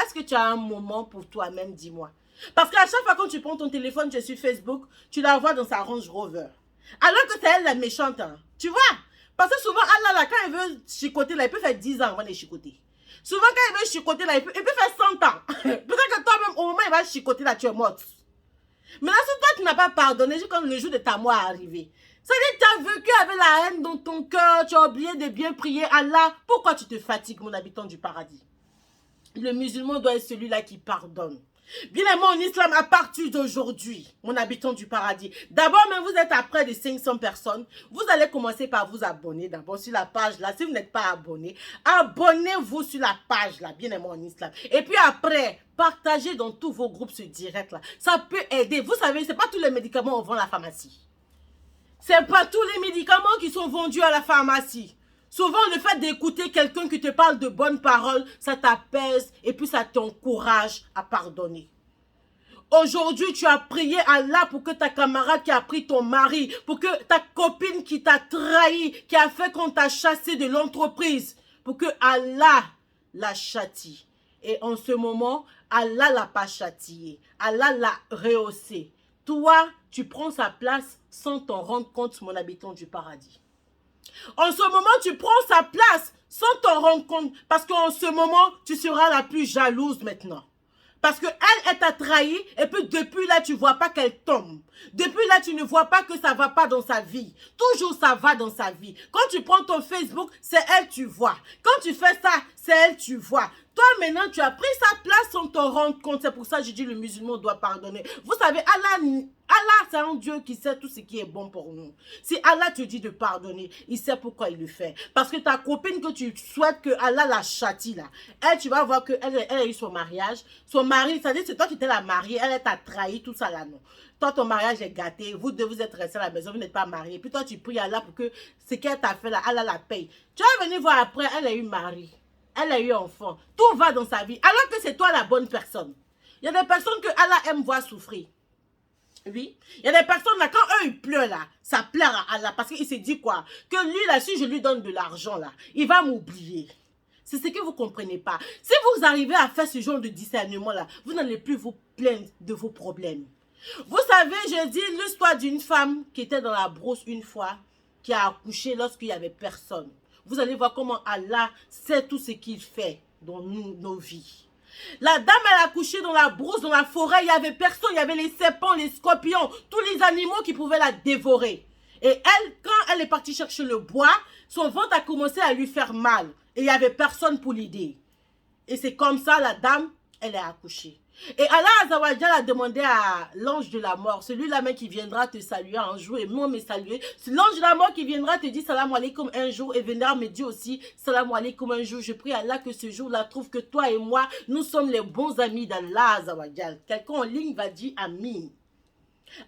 Est-ce que tu as un moment pour toi-même, dis-moi? Parce qu'à chaque fois quand tu prends ton téléphone, tu es sur Facebook, tu la vois dans sa Range Rover. Alors que c'est elle la méchante, hein. Tu vois? Parce que souvent, Allah, là, quand il veut chicoter, là, il peut faire 10 ans avant de chicoter. Souvent, quand il veut chicoter, là, il peut faire 100 ans. Peut-être que toi-même, au moment où il va chicoter, là, tu es morte. Mais là, si toi, tu n'as pas pardonné, quand le jour de ta mort est arrivé, ça veut dire que tu as vécu avec la haine dans ton cœur, tu as oublié de bien prier Allah. Pourquoi tu te fatigues, mon habitant du paradis? Le musulman doit être celui-là qui pardonne. Bien aimé en islam, à partir d'aujourd'hui, mon habitant du paradis, d'abord, même vous êtes à près de 500 personnes, vous allez commencer par vous abonner d'abord sur la page là. Si vous n'êtes pas abonné, abonnez-vous sur la page là, bien aimé en islam. Et puis après, partagez dans tous vos groupes ce direct là. Ça peut aider. Vous savez, c'est pas tous les médicaments qu'on vend à la pharmacie. C'est pas tous les médicaments qui sont vendus à la pharmacie. Souvent, le fait d'écouter quelqu'un qui te parle de bonnes paroles, ça t'apaise et puis ça t'encourage à pardonner. Aujourd'hui, tu as prié Allah pour que ta camarade qui a pris ton mari, pour que ta copine qui t'a trahi, qui a fait qu'on t'a chassé de l'entreprise, pour que Allah la châtie. Et en ce moment, Allah l'a pas châtié. Allah l'a rehaussé. Toi, tu prends sa place sans t'en rendre compte, mon habitant du paradis. En ce moment, tu prends sa place sans t'en rendre compte. Parce qu'en ce moment, tu seras la plus jalouse maintenant. Parce qu'elle, elle t'a trahi. Et puis depuis là, tu ne vois pas qu'elle tombe. Depuis là, tu ne vois pas que ça ne va pas dans sa vie. Toujours ça va dans sa vie. Quand tu prends ton Facebook, c'est elle tu vois. Quand tu fais ça, c'est elle tu vois. Toi, maintenant, tu as pris sa place sans t'en rendre compte. C'est pour ça que je dis le musulman doit pardonner. Vous savez, Allah, c'est un Dieu qui sait tout ce qui est bon pour nous. Si Allah te dit de pardonner, il sait pourquoi il le fait. Parce que ta copine que tu souhaites que Allah la châtie là, elle, tu vas voir qu'elle a eu son mariage. Son mari, c'est-à-dire c'est toi qui t'es la mariée, elle t'a trahi, tout ça là, non. Toi, ton mariage est gâté, vous deux, vous êtes restés à la maison, vous n'êtes pas mariés. Puis toi, tu pries Allah pour que ce qu'elle t'a fait là, Allah la paye. Tu vas venir voir après, elle a eu mari. Elle a eu enfant. Tout va dans sa vie. Alors que c'est toi la bonne personne. Il y a des personnes que Allah aime voir souffrir. Oui. Il y a des personnes là, quand eux ils pleurent là, ça plaire à Allah. Parce qu'il se dit quoi? Que lui là, si je lui donne de l'argent là, il va m'oublier. C'est ce que vous ne comprenez pas. Si vous arrivez à faire ce genre de discernement là, vous n'allez plus vous plaindre de vos problèmes. Vous savez, je dis l'histoire d'une femme qui était dans la brousse une fois, qui a accouché lorsqu'il n'y avait personne. Vous allez voir comment Allah sait tout ce qu'il fait dans nos vies. La dame, elle a accouché dans la brousse, dans la forêt. Il n'y avait personne. Il y avait les serpents, les scorpions, tous les animaux qui pouvaient la dévorer. Et elle, quand elle est partie chercher le bois, son ventre a commencé à lui faire mal. Et il n'y avait personne pour l'aider. Et c'est comme ça, la dame, elle est accouchée. Et Allah Azawajal a demandé à l'ange de la mort, celui-là même qui viendra te saluer un jour et moi me saluer. C'est l'ange de la mort qui viendra te dire salam alaikum un jour et viendra me dire aussi salam alaikum un jour. Je prie Allah que ce jour-là trouve que toi et moi, nous sommes les bons amis d'Allah Azawajal. Quelqu'un en ligne va dire amin.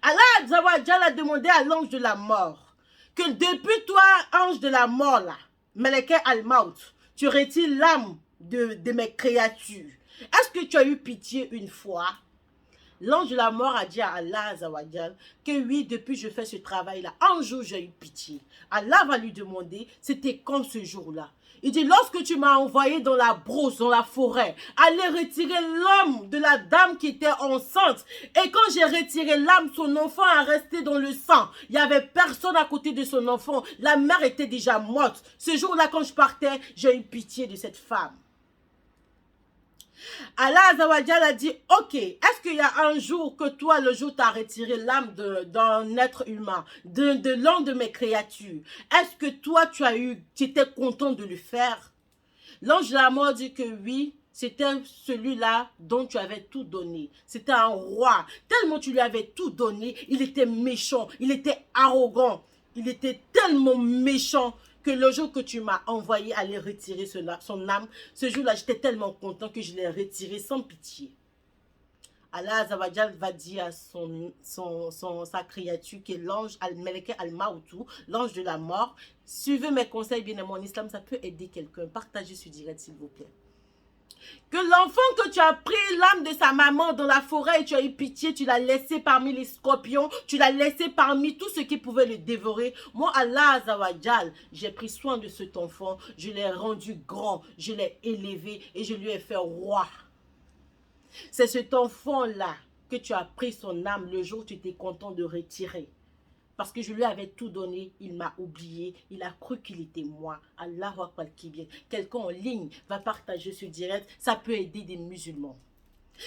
Allah Azawajal a demandé à l'ange de la mort que depuis toi, ange de la mort là, Meleke al-Maut, tu retires l'âme de mes créatures. Est-ce que tu as eu pitié une fois? L'ange de la mort a dit à Allah Azawajal que oui, depuis que je fais ce travail-là, un jour j'ai eu pitié. Allah va lui demander, c'était quand ce jour-là? Il dit, lorsque tu m'as envoyé dans la brousse, dans la forêt, aller retirer l'âme de la dame qui était enceinte. Et quand j'ai retiré l'âme, son enfant a resté dans le sang. Il n'y avait personne à côté de son enfant. La mère était déjà morte. Ce jour-là, quand je partais, j'ai eu pitié de cette femme. Allah Azawajal a dit, ok, est-ce qu'il y a un jour que toi, le jour, tu as retiré l'âme d'un être humain, de l'un de mes créatures? Est-ce que toi, tu étais content de le faire? L'ange de la mort dit que oui, c'était celui-là dont tu avais tout donné. C'était un roi. Tellement tu lui avais tout donné, il était méchant, il était arrogant, il était tellement méchant que le jour que tu m'as envoyé aller retirer son âme, ce jour-là, j'étais tellement content que je l'ai retiré sans pitié. Allah Azawajal va dire à sa créature qui est l'ange Al-Meleke Al-Maoutou, l'ange de la mort, suivez mes conseils, bien aimé en islam, ça peut aider quelqu'un. Partagez ce direct, s'il vous plaît. Que l'enfant que tu as pris l'âme de sa maman dans la forêt et tu as eu pitié, tu l'as laissé parmi les scorpions, tu l'as laissé parmi tout ce qui pouvait le dévorer. Moi, Allah Azawajal, j'ai pris soin de cet enfant, je l'ai rendu grand, je l'ai élevé et je lui ai fait roi. C'est cet enfant-là que tu as pris son âme le jour où tu étais content de retirer. Parce que je lui avais tout donné, il m'a oublié, il a cru qu'il était moi. Allah Akbar Kibir. Quelqu'un en ligne va partager ce direct, ça peut aider des musulmans.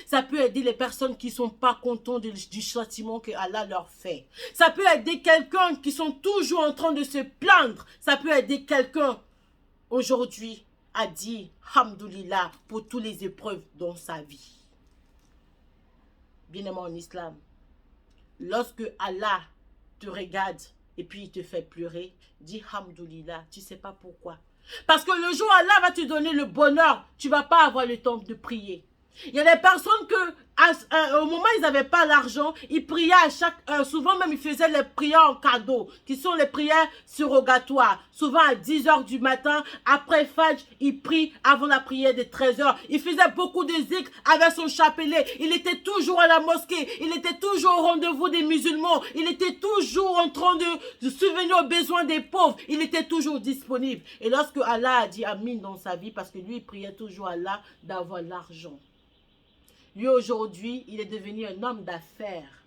Ça peut aider les personnes qui ne sont pas contentes du châtiment que Allah leur fait. Ça peut aider quelqu'un qui sont toujours en train de se plaindre. Ça peut aider quelqu'un aujourd'hui à dire Hamdoulillah pour toutes les épreuves dans sa vie. Bien aimé en islam, lorsque Allah te regarde et puis il te fait pleurer, dis Hamdoulillah, tu ne sais pas pourquoi. Parce que le jour où Allah va te donner le bonheur, tu ne vas pas avoir le temps de prier. Il y a des personnes que, au moment où ils n'avaient pas l'argent, ils priaient à chaque heure. Souvent même, ils faisaient les prières en cadeau, qui sont les prières surrogatoires. Souvent à 10 h du matin, après Fajr, ils prient avant la prière de 13 h. Il faisait beaucoup de zikr avec son chapelet. Il était toujours à la mosquée. Il était toujours au rendez-vous des musulmans. Il était toujours en train de subvenir aux besoins des pauvres. Il était toujours disponible. Et lorsque Allah a dit Amin dans sa vie, parce que lui, il priait toujours à Allah d'avoir l'argent. Lui, aujourd'hui, il est devenu un homme d'affaires.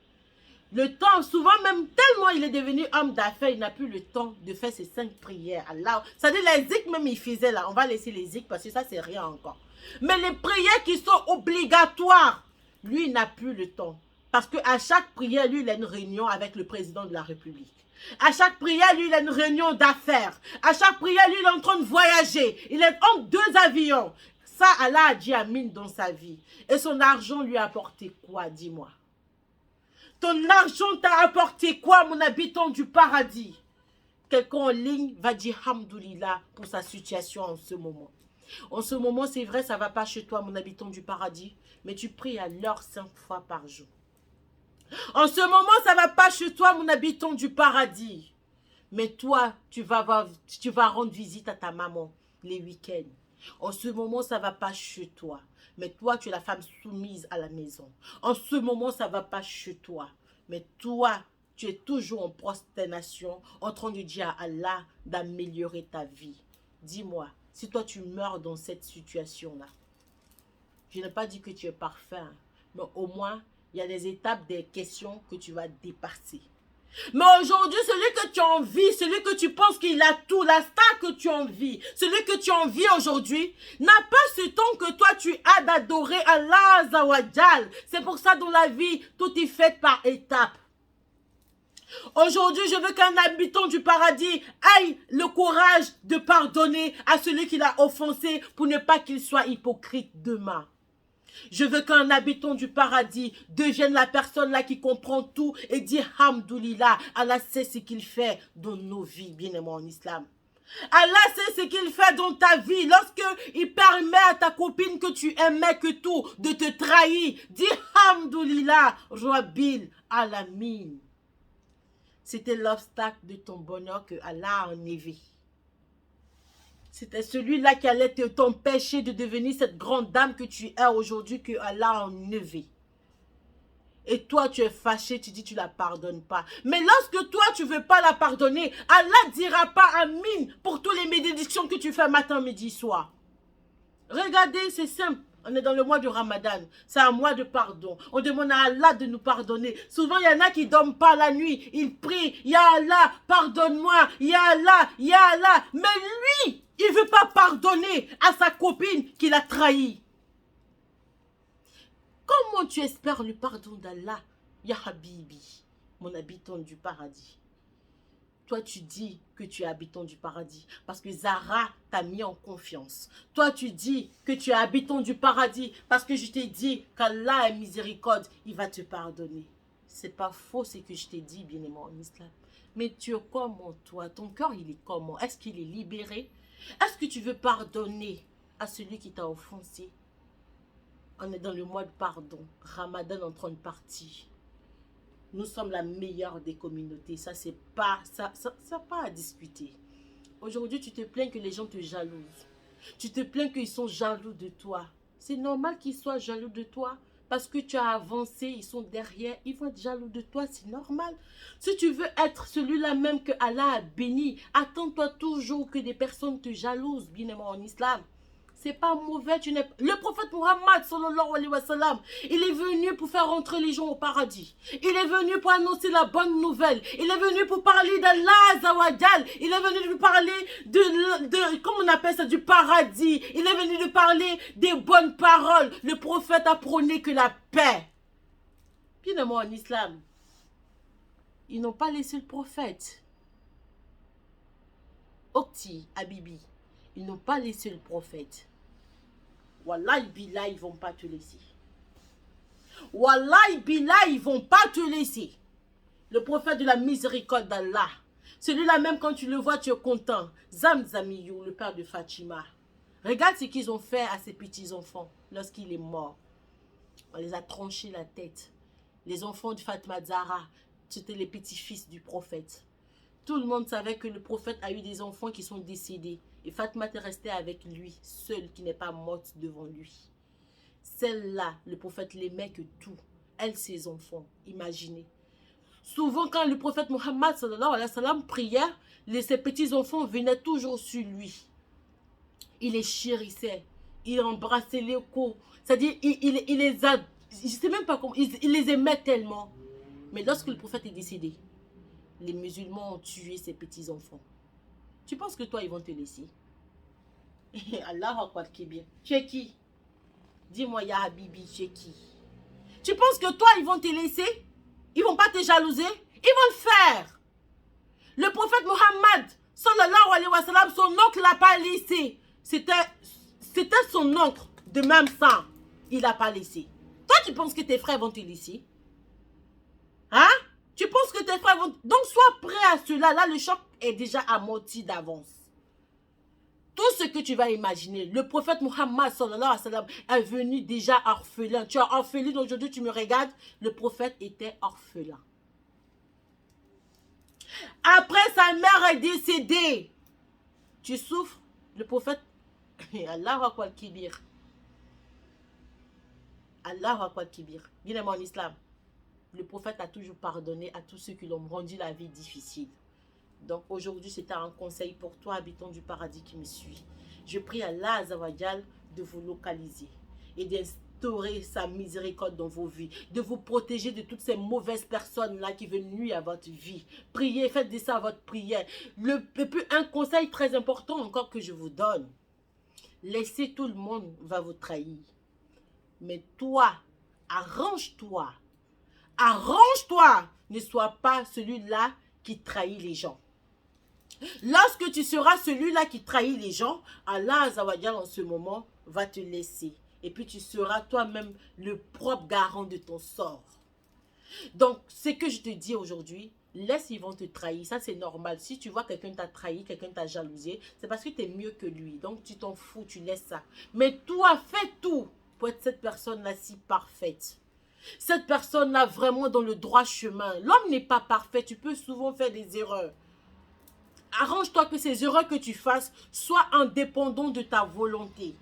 Le temps, souvent même, tellement il est devenu homme d'affaires, il n'a plus le temps de faire ses 5 prières. Allah, ça dit les zik même il faisait là. On va laisser les zik parce que ça, c'est rien encore. Mais les prières qui sont obligatoires, lui, il n'a plus le temps. Parce qu'à chaque prière, lui, il a une réunion avec le président de la République. À chaque prière, lui, il a une réunion d'affaires. À chaque prière, lui, il est en train de voyager. Il est en 2 avions. Ça, Allah a dit Amin dans sa vie. Et son argent lui a apporté quoi, dis-moi? Ton argent t'a apporté quoi, mon habitant du paradis? Quelqu'un en ligne va dire Hamdoulillah pour sa situation en ce moment. En ce moment, c'est vrai, ça ne va pas chez toi, mon habitant du paradis, mais tu pries à l'heure 5 fois par jour. En ce moment, ça ne va pas chez toi, mon habitant du paradis, mais toi, tu vas rendre visite à ta maman les week-ends. En ce moment, ça ne va pas chez toi. Mais toi, tu es la femme soumise à la maison. En ce moment, ça ne va pas chez toi. Mais toi, tu es toujours en prosternation, en train de dire à Allah d'améliorer ta vie. Dis-moi, si toi, tu meurs dans cette situation-là, je n'ai pas dit que tu es parfait, hein, mais au moins, il y a des étapes, des questions que tu vas dépasser. Mais aujourd'hui, celui que tu envies, celui que tu penses qu'il a tout, la star que tu envies, celui que tu envies aujourd'hui, n'a pas ce temps que toi tu as d'adorer Allah Azawajal. C'est pour ça dans la vie, tout est fait par étapes. Aujourd'hui, je veux qu'un habitant du paradis ait le courage de pardonner à celui qui l'a offensé pour ne pas qu'il soit hypocrite demain. Je veux qu'un habitant du paradis devienne la personne là qui comprend tout et dit Hamdoulillah, Allah sait ce qu'il fait dans nos vies, bien aimé en islam. Allah sait ce qu'il fait dans ta vie. Lorsque il permet à ta copine que tu aimais que tout de te trahir, dis Hamdoulillah, Rabbil Alamin. C'était l'obstacle de ton bonheur que Allah a enlevé. C'était celui-là qui allait t'empêcher de devenir cette grande dame que tu es aujourd'hui, que Allah a enlevé. Et toi, tu es fâché, tu dis tu la pardonnes pas. Mais lorsque toi, tu veux pas la pardonner, Allah dira pas Amin pour toutes les bénédictions que tu fais matin, midi, soir. Regardez, c'est simple. On est dans le mois du Ramadan. C'est un mois de pardon. On demande à Allah de nous pardonner. Souvent, il y en a qui ne dorment pas la nuit. Ils prient. Ya Allah, pardonne-moi. Ya Allah, Ya Allah. Mais lui, il ne veut pas pardonner à sa copine qui l'a trahi. Comment tu espères le pardon d'Allah, Ya Habibi, mon habitant du paradis? Toi, tu dis que tu es habitant du paradis parce que Zara t'a mis en confiance. Toi, tu dis que tu es habitant du paradis parce que je t'ai dit qu'Allah est miséricorde, il va te pardonner. C'est pas faux ce que je t'ai dit, bien-aimé en islam. Mais tu es comment, toi? Ton cœur, il est comment? Est-ce qu'il est libéré? Est-ce que tu veux pardonner à celui qui t'a offensé? On est dans le mois de pardon. Ramadan en train de partir. Nous sommes la meilleure des communautés. Ça, c'est pas, ça pas à discuter. Aujourd'hui, tu te plains que les gens te jalousent. Tu te plains qu'ils sont jaloux de toi. C'est normal qu'ils soient jaloux de toi. Parce que tu as avancé, ils sont derrière. Ils vont être jaloux de toi, c'est normal. Si tu veux être celui-là même que Allah a béni, attends-toi toujours que des personnes te jalousent, bien aimé en islam. C'est pas mauvais. Le prophète Muhammad, sallallahu alayhi wa sallam, il est venu pour faire rentrer les gens au paradis. Il est venu pour annoncer la bonne nouvelle. Il est venu pour parler d'Allah Azawajal. Il est venu pour parler comment on appelle ça, du paradis. Il est venu de parler des bonnes paroles. Le prophète a prôné que la paix. Bien moi en islam, ils n'ont pas laissé le prophète. Okti, Habibi. Ils n'ont pas laissé le prophète. Wallahi billah, ils ne vont pas te laisser. Wallahi billah, ils ne vont pas te laisser. Le prophète de la miséricorde d'Allah. Celui-là, même quand tu le vois, tu es content. Zamzamiyou, le père de Fatima. Regarde ce qu'ils ont fait à ses petits-enfants lorsqu'il est mort. On les a tranchés la tête. Les enfants de Fatima Zahra, c'était les petits-fils du prophète. Tout le monde savait que le prophète a eu des enfants qui sont décédés. Et Fatima est restée avec lui, seule, qui n'est pas morte devant lui. Celle-là, le prophète l'aimait que tout. Elle, ses enfants, imaginez. Souvent, quand le prophète Muhammad sallallahu alayhi wa sallam priait, ses petits-enfants venaient toujours sur lui. Il les chérissait. Il embrassait les coups. C'est-à-dire, il les a... Je ne sais même pas comment... Il les aimait tellement. Mais lorsque le prophète est décédé, les musulmans ont tué ses petits-enfants. Tu penses que toi, ils vont te laisser? Allah Akbar Kébir. Tu es qui? Dis-moi, Ya Habibi, tu es qui? Tu penses que toi, ils vont te laisser? Ils vont pas te jalouser? Ils vont le faire. Le prophète Muhammad, sallallahu alayhi wa sallam, son oncle l'a pas laissé. C'était son oncle de même sang. Il l'a pas laissé. Toi, tu penses que tes frères vont te laisser? Hein? Tu penses que tes frères vont... Donc, sois prêt à cela. Là, le choc est déjà amorti d'avance. Tout ce que tu vas imaginer, le prophète Muhammad sallallahu alayhi wa sallam est venu déjà orphelin. Tu es orpheline aujourd'hui, tu me regardes. Le prophète était orphelin. Après, sa mère est décédée. Tu souffres. Le prophète... Allah Akbar Kibir. Allah Akbar Kibir. Bien aimé en islam. Le prophète a toujours pardonné à tous ceux qui l'ont rendu la vie difficile. Donc aujourd'hui, c'est un conseil pour toi, habitant du paradis qui me suit. Je prie à Allah Azawajal de vous localiser et d'instaurer sa miséricorde dans vos vies, de vous protéger de toutes ces mauvaises personnes-là qui veulent nuire à votre vie. Priez, faites de ça votre prière. Un conseil très important encore que je vous donne. Laissez tout le monde va vous trahir. Mais toi, arrange-toi. Arrange-toi. Ne sois pas celui-là qui trahit les gens. Lorsque tu seras celui-là qui trahit les gens, Allah Azawajal en ce moment va te laisser. Et puis tu seras toi-même le propre garant de ton sort. Donc, ce que je te dis aujourd'hui, laisse, ils vont te trahir. Ça, c'est normal. Si tu vois quelqu'un t'a trahi, quelqu'un t'a jalousé, c'est parce que tu es mieux que lui. Donc, tu t'en fous, tu laisses ça. Mais toi, fais tout pour être cette personne-là si parfaite. Cette personne-là vraiment dans le droit chemin. L'homme n'est pas parfait. Tu peux souvent faire des erreurs. Arrange-toi que ces erreurs que tu fasses soient indépendantes de ta volonté.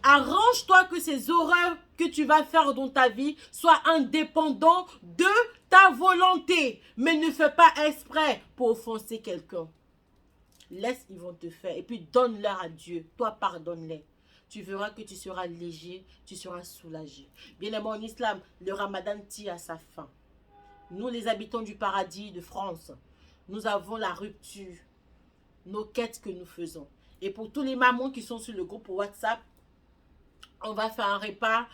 Arrange-toi que ces horreurs que tu vas faire dans ta vie soient indépendantes de ta volonté. Mais ne fais pas exprès pour offenser quelqu'un. Laisse, ils vont te faire. Et puis donne-leur à Dieu. Toi, pardonne-les. Tu verras que tu seras léger, tu seras soulagé. Bien aimé en islam, le ramadan tire à sa fin. Nous, les habitants du paradis de France, nous avons la rupture, nos quêtes que nous faisons. Et pour tous les mamans qui sont sur le groupe WhatsApp, on va faire un repas,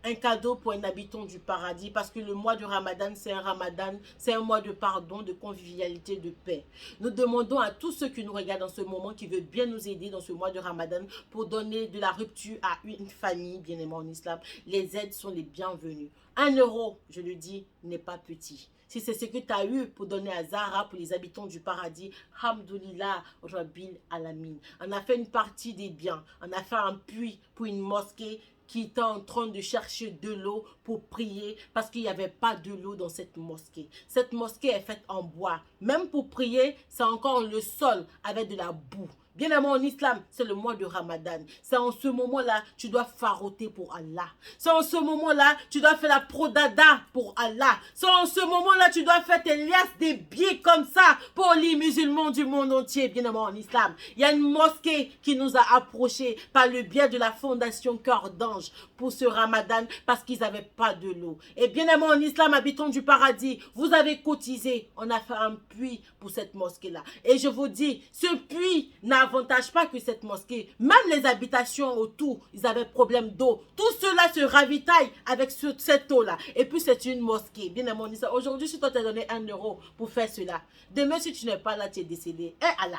un cadeau pour un habitant du paradis, parce que le mois du Ramadan, c'est un mois de pardon, de convivialité, de paix. Nous demandons à tous ceux qui nous regardent en ce moment, qui veulent bien nous aider dans ce mois de Ramadan, pour donner de la rupture à une famille, bien aimée en islam. Les aides sont les bienvenues. 1 euro, je le dis, n'est pas petit. Si c'est ce que tu as eu pour donner à Zahra, pour les habitants du paradis, Hamdoulillah, Rabbil Alamin. On a fait une partie des biens. On a fait un puits pour une mosquée qui était en train de chercher de l'eau pour prier parce qu'il n'y avait pas de l'eau dans cette mosquée. Cette mosquée est faite en bois. Même pour prier, c'est encore le sol avec de la boue. Bien aimé en islam, c'est le mois de Ramadan. C'est en ce moment-là, tu dois faroter pour Allah. C'est en ce moment-là, tu dois faire la prodada pour Allah. C'est en ce moment-là, tu dois faire tes liasses des billets comme ça pour les musulmans du monde entier, bien aimé en islam. Il y a une mosquée qui nous a approchés par le biais de la fondation Cœur d'Ange pour ce Ramadan parce qu'ils n'avaient pas de l'eau. Et bien aimé en islam, habitants du paradis, vous avez cotisé. On a fait un puits pour cette mosquée-là. Et je vous dis, ce puits n'avantage pas que cette mosquée. Même les habitations autour, ils avaient problème d'eau. Tout cela se ravitaille avec cette eau-là. Et puis c'est une mosquée. Bien aimé en islam. Aujourd'hui, si toi t'as donné 1 euro pour faire cela, demain si tu n'es pas là, tu es décédé. Et Allah.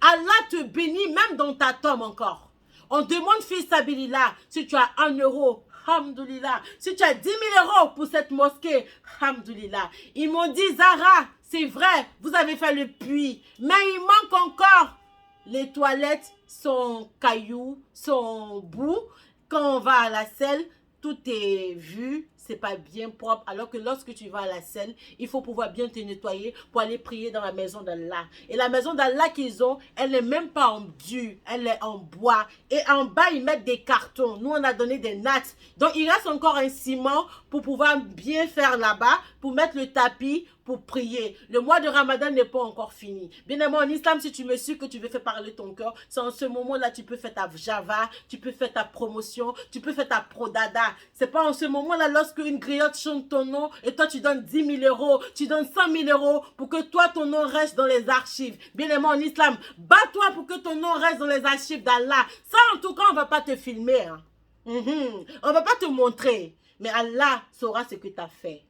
Allah te bénit même dans ta tombe encore. On demande fils Sabilillah, si tu as 1 euro, Hamdoulillah. Si tu as 10 000 euros pour cette mosquée, Hamdoulillah. Ils m'ont dit, Zahra, c'est vrai, vous avez fait le puits, mais il manque encore les toilettes, sont cailloux, sont boue. Quand on va à la selle, tout est vu, c'est pas bien propre. Alors que lorsque tu vas à la selle, il faut pouvoir bien te nettoyer pour aller prier dans la maison d'Allah. Et la maison d'Allah qu'ils ont, elle n'est même pas en dur, elle est en bois. Et en bas, ils mettent des cartons. Nous, on a donné des nattes. Donc, il reste encore un ciment pour pouvoir bien faire là-bas, pour mettre le tapis, pour prier. Le mois de Ramadan n'est pas encore fini. Bien aimé en islam, si tu me suis que tu veux faire parler ton cœur, c'est en ce moment-là tu peux faire ta java, tu peux faire ta promotion, tu peux faire ta prodada. C'est pas en ce moment-là lorsque une griotte chante ton nom et toi tu donnes 10 000 euros, tu donnes 100 000 euros pour que toi ton nom reste dans les archives. Bien aimé en islam, bats-toi pour que ton nom reste dans les archives d'Allah. Ça en tout cas on va pas te filmer. Hein. On va pas te montrer. Mais Allah saura ce que tu as fait.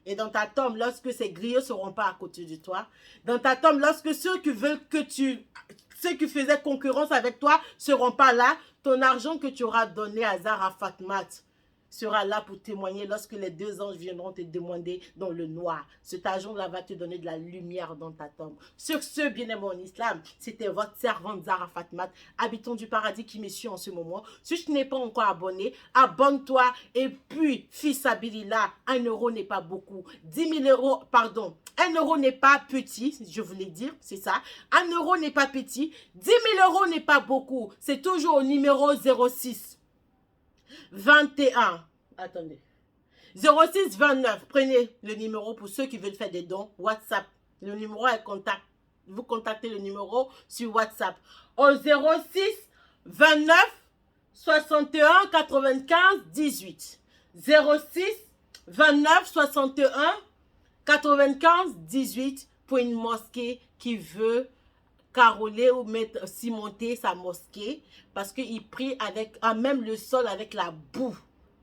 Et dans ta tombe, lorsque ces griots ne seront pas à côté de toi, dans ta tombe, lorsque ceux qui veulent que ceux qui faisaient concurrence avec toi ne seront pas là, ton argent que tu auras donné à Zahra Fatmat sera là pour témoigner lorsque les 2 anges viendront te demander dans le noir. Cet argent-là va te donner de la lumière dans ta tombe. Sur ce, bien-aimé en islam, c'était votre servante Zahra Fatmat, habitant du paradis qui me suit en ce moment. Si tu n'es pas encore abonné, abonne-toi. Et puis, fils Sabilillah, 1 euro n'est pas beaucoup. 10 000 euros, pardon. 1 euro n'est pas petit, je voulais dire, c'est ça. 1 euro n'est pas petit. 10 000 euros n'est pas beaucoup. C'est toujours au numéro 06 21. Attendez. 06 29. Prenez le numéro pour ceux qui veulent faire des dons. WhatsApp. Le numéro est contact. Vous contactez le numéro sur WhatsApp. Au 06 29 61 95 18. 06 29 61 95 18 pour une mosquée qui veut caroler ou cimenter sa mosquée parce qu'il prie avec même le sol avec la boue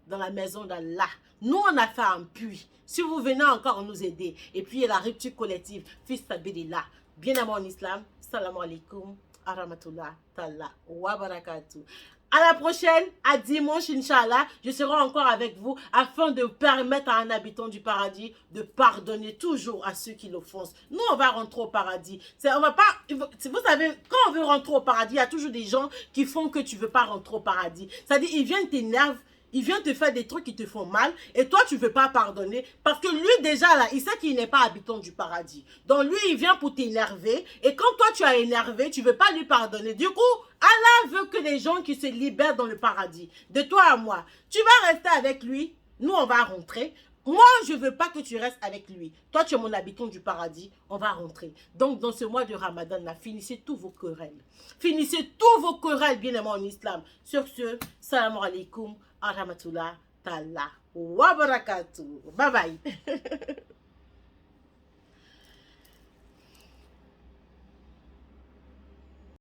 dans la maison d'Allah. Nous, on a fait un puits. Si vous venez encore nous aider, et puis il y a la rupture collective, fils Sabilillah. Bien aimé en islam, salam alaikum, arahmatullah, ta'ala, wa barakatuh. À la prochaine, à dimanche, Inch'Allah, je serai encore avec vous afin de permettre à un habitant du paradis de pardonner toujours à ceux qui l'offensent. Nous, on va rentrer au paradis. On va pas, vous savez, quand on veut rentrer au paradis, il y a toujours des gens qui font que tu ne veux pas rentrer au paradis. C'est-à-dire, ils viennent t'énerver. il vient te faire des trucs qui te font mal et toi, tu ne veux pas pardonner parce que lui, déjà, là, il sait qu'il n'est pas habitant du paradis. Donc, lui, il vient pour t'énerver et quand toi, tu as énervé, tu ne veux pas lui pardonner. Du coup, Allah veut que les gens qui se libèrent dans le paradis, de toi à moi, tu vas rester avec lui, nous, on va rentrer. Moi, je ne veux pas que tu restes avec lui. Toi, tu es mon habitant du paradis. On va rentrer. Donc, dans ce mois de Ramadan, là, finissez tous vos querelles. Finissez tous vos querelles, bien aimés en islam. Sur ce, salam alaikum, wa rahmatullah, ta'ala, wa barakatuh. Bye bye.